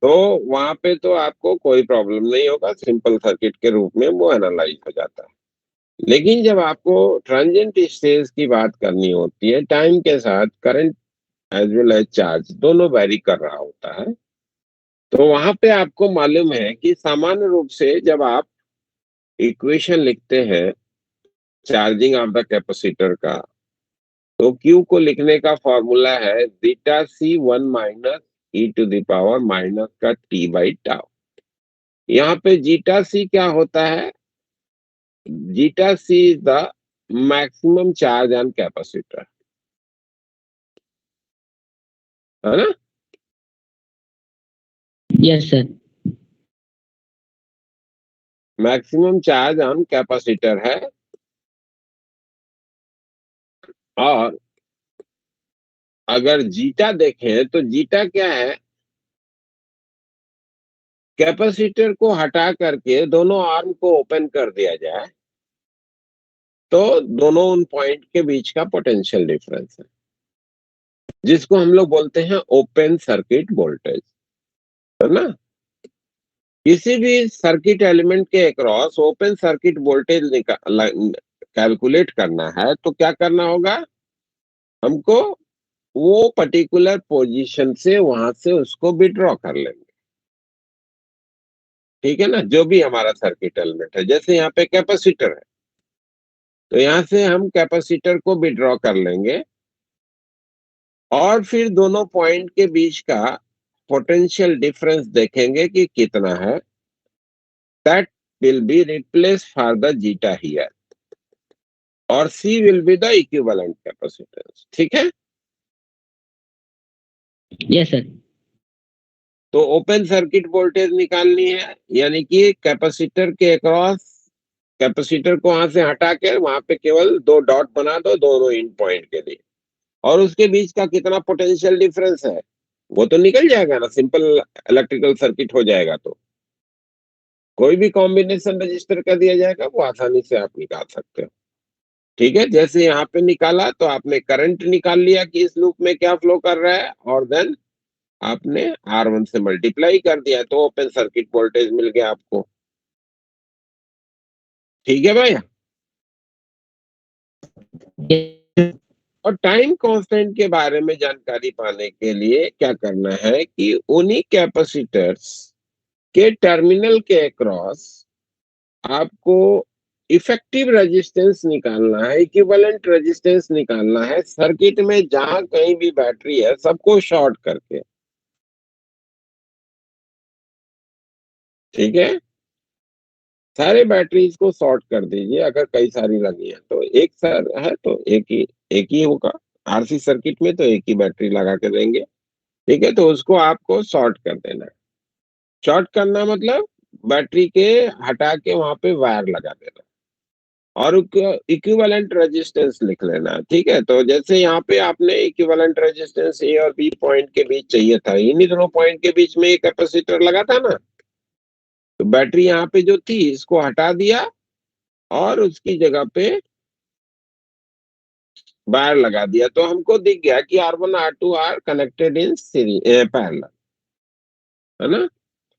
तो वहां पे तो आपको कोई प्रॉब्लम नहीं होगा, सिंपल सर्किट के रूप में वो एनालाइज हो जाता है। लेकिन जब आपको ट्रांजिएंट स्टेज की बात करनी होती है, टाइम के साथ current as well as charge दोनों वैरी कर रहा होता है, तो वहां पे आपको मालूम है कि सामान्य रूप से जब आप इक्वेशन लिखते हैं चार्जिंग ऑफ द कैपेसिटर का, तो Q को लिखने का फॉर्मूला है बीटा सी 1 - e⁻ माइनस का T/τ। यहाँ पे जीटा सी क्या होता है, zeta C is the maximum charge on capacitor, है ना। Yes sir. Maximum charge on capacitor है। और अगर जीटा देखें तो जीटा क्या है, कैपेसिटर को हटा करके दोनों आर्म को ओपन कर दिया जाए तो दोनों उन पॉइंट के बीच का पोटेंशियल डिफरेंस है, जिसको हम लोग बोलते हैं ओपन सर्किट वोल्टेज, है ना। किसी भी सर्किट एलिमेंट के across open circuit voltage calculate करना है तो क्या करना होगा, हमको वो पर्टिकुलर पोजीशन से वहां से उसको विड्रॉ कर लेंगे। ठीक है ना, जो भी हमारा सर्किट एलिमेंट है, जैसे यहाँ पे कैपेसिटर है तो यहाँ से हम कैपेसिटर को विड्रॉ कर लेंगे, और फिर दोनों पॉइंट के बीच का पोटेंशियल डिफरेंस देखेंगे कि कितना है, that will be replace for the zeta here, और C will be the equivalent capacitance. ठीक है, यस सर। तो ओपन सर्किट वोल्टेज निकालनी है, यानी कि कैपेसिटर के अक्रॉस, कैपेसिटर को वहां से हटा के वहां पे केवल दो डॉट बना दो दोनों इन पॉइंट के लिए, और उसके बीच का कितना पोटेंशियल डिफरेंस है वो तो निकल जाएगा ना, सिंपल इलेक्ट्रिकल सर्किट हो जाएगा। तो कोई भी कॉम्बिनेशन रजिस्टर कर दिया जाएगा, वो आसानी से आप निकाल सकते हो। ठीक है, जैसे यहाँ पे निकाला तो आपने करंट निकाल लिया कि इस लूप में क्या फ्लो कर रहा है, और देन आपने R1 से मल्टीप्लाई कर दिया तो ओपन सर्किट वोल्टेज मिल गया आपको। ठीक है भाई। और टाइम कांस्टेंट के बारे में जानकारी पाने के लिए क्या करना है कि उन्हीं कैपेसिटर्स के टर्मिनल के अक्रॉस आपको इफेक्टिव रेजिस्टेंस निकालना है, इक्विवेलेंट रेजिस्टेंस निकालना है सर्किट में जहां कहीं भी बैटरी है सबको शॉर्ट करके। ठीक है, सारे बैटरीज को शॉर्ट कर दीजिए, अगर कई सारी लगी है तो एक सर है तो एक ही होगा। आरसी सर्किट में तो एक ही बैटरी लगा के देंगे। ठीक है, तो उसको आपको शॉर्ट कर देना है। शॉर्ट करना मतलब बैटरी के हटा के वहां पे वायर लगा देना, और इक्विवेलेंट रेजिस्टेंस लिख लेना। ठीक है, तो जैसे यहाँ पे आपने इक्विवेलेंट रेजिस्टेंस ए और बी पॉइंट के बीच चाहिए था, इन्हीं दोनों पॉइंट के बीच में एक कैपेसिटर लगा था ना, तो बैटरी यहाँ पे जो थी इसको हटा दिया और उसकी जगह पे वायर लगा दिया, तो हमको दिख गया कि R1 R2 are connected in series parallel. है ना,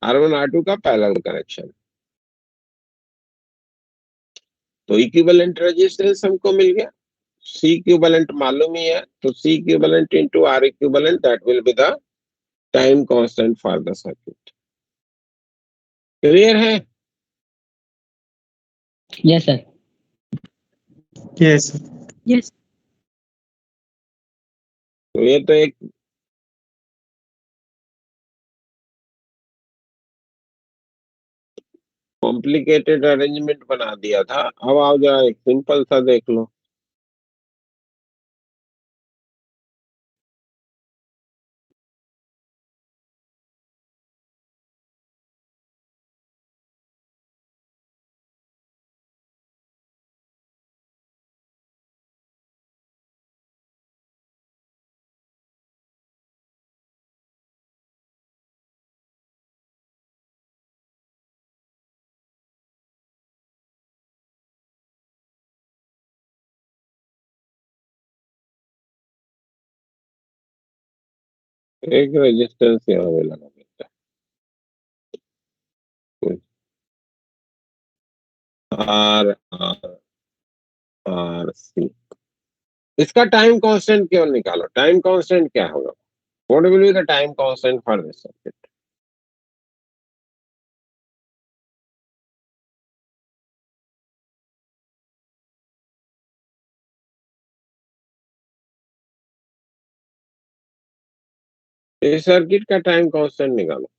R1 R2 का पैरेलल कनेक्शन। तो इक्विवेलेंट रेजिस्टेंस हमको मिल गया, C इक्विवेलेंट मालूम ही है, तो C equivalent into R equivalent, that will be the time constant for the circuit. Clear है? Yes sir. यस यस तो ये तो एक कॉम्प्लिकेटेड अरेंजमेंट बना दिया था, अब आओ जरा एक सिंपल सा देख लो। एक रेजिस्टेंस यहाँ पे लगा देता है, आर आर आर सी। इसका टाइम कांस्टेंट क्यों निकालो, टाइम कांस्टेंट क्या होगा, what will be the time constant for this circuit? इस सर्किट का टाइम कांस्टेंट निकालो।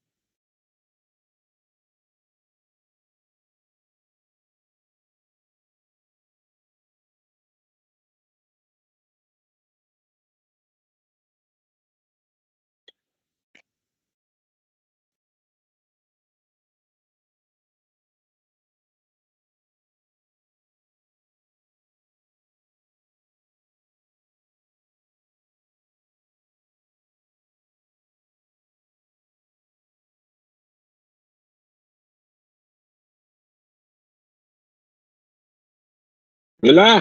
मिला?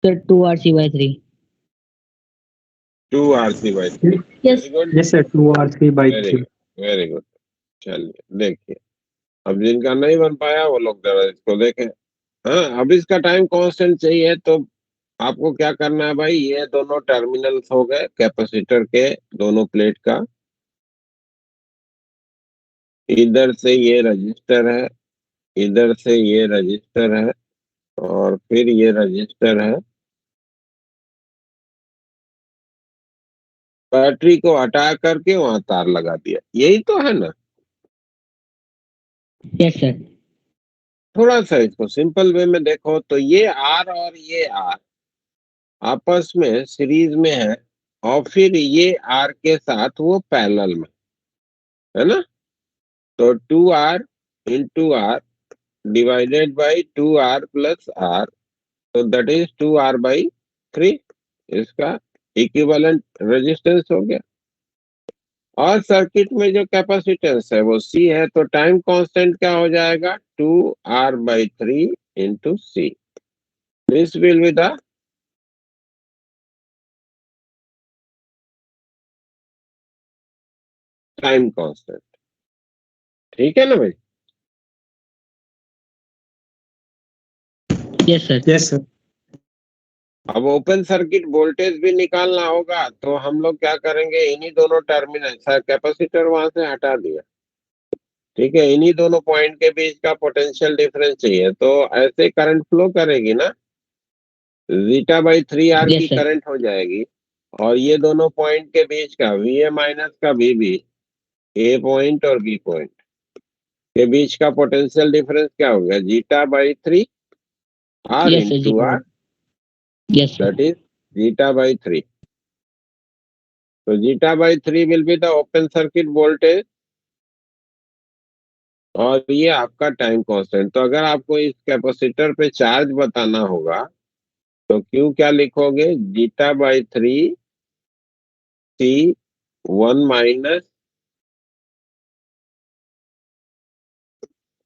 Sir 2RC/3। 2RC/3। Yes very good, yes sir, 2R3/3। Very good, very good. चलिए देखिए, अब जिनका नहीं बन पाया वो लोग जरा इसको देखें। हाँ, अब इसका टाइम कांस्टेंट चाहिए तो आपको क्या करना है भाई, ये दोनों टर्मिनल्स हो गए कैपेसिटर के, दोनों प्लेट का, इधर से ये रजिस्टर है, इधर से ये रजिस्टर है, और फिर ये रजिस्टर है। बैटरी को हटा करके वहां तार लगा दिया, यही तो है ना। Yes sir. थोड़ा सा इसको सिंपल वे में देखो तो ये आर और ये आर आपस में सीरीज में है, और फिर ये आर के साथ वो पैरेलल में है ना। तो 2R into R divided by 2R plus R, तो दैट इज 2R/3, इसका इक्विवेलेंट रेजिस्टेंस हो गया। और सर्किट में जो कैपेसिटेंस है वो C है, तो टाइम कांस्टेंट क्या हो जाएगा, 2R/3 into C। This will be the time constant. ठीक है ना भाई? Yes sir. Yes sir. अब ओपन सर्किट वोल्टेज भी निकालना होगा, तो हम लोग क्या करेंगे, इन्हीं दोनों टर्मिनल, कैपेसिटर वहां से हटा दिया, ठीक है, इन्हीं दोनों पॉइंट के बीच का पोटेंशियल डिफरेंस चाहिए, तो ऐसे करंट फ्लो करेगी ना, zeta/3R की यस सर। करंट हो जाएगी, और ये दोनों पॉइंट के बीच का VA माइनस का VB, A पॉइंट और B पॉइंट के बीच का पोटेंशियल डिफरेंस क्या हो गया, zeta/3 R yes sir ji. Into R, yes sir. That is zeta/3। तो zeta/3 will be the open circuit voltage, और ये आपका टाइम कांस्टेंट। तो अगर आपको इस कैपेसिटर पे चार्ज बताना होगा तो क्यू क्या लिखोगे, zeta/3 C 1 minus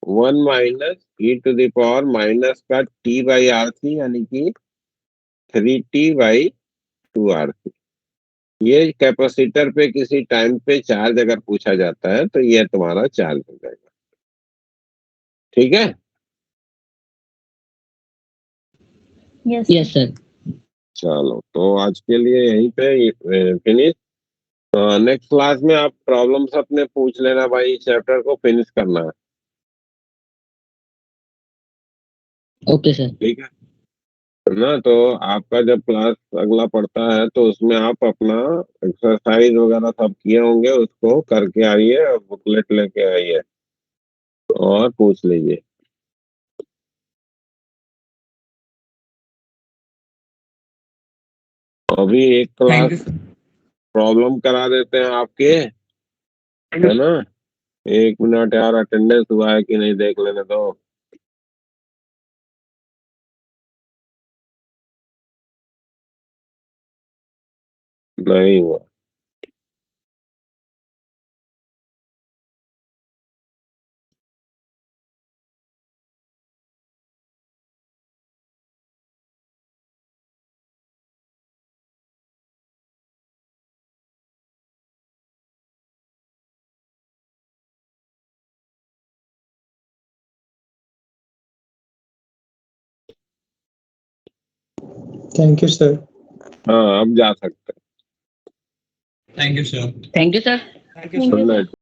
1 minus e⁻ minus का T/RC, यानी कि 3T/2RC। ये कैपेसिटर पे किसी टाइम पे चार्ज अगर पूछा जाता है तो ये तुम्हारा चार्ज हो जाएगा। ठीक है, यस यस सर। चलो तो आज के लिए यहीं पे फिनिश। नेक्स्ट क्लास में आप प्रॉब्लम्स अपने पूछ लेना भाई, चैप्टर को फिनिश करना है। Okay sir. ठीक है ना, तो आपका जब क्लास अगला पड़ता है तो उसमें आप अपना एक्सरसाइज वगैरह सब किए होंगे, उसको करके आइए और बुकलेट लेके आइए और पूछ लीजिए। अभी एक थैंक क्लास यू। प्रॉब्लम करा देते हैं आपके, है ना। 1 मिनट यार, अटेंडेंस हुआ है कि नहीं देख लेने दो। नहीं हुआ। Thank you sir. हाँ, अब जा सकते thank you sir. Thank you sir. Thank you हैं। सर। Good night.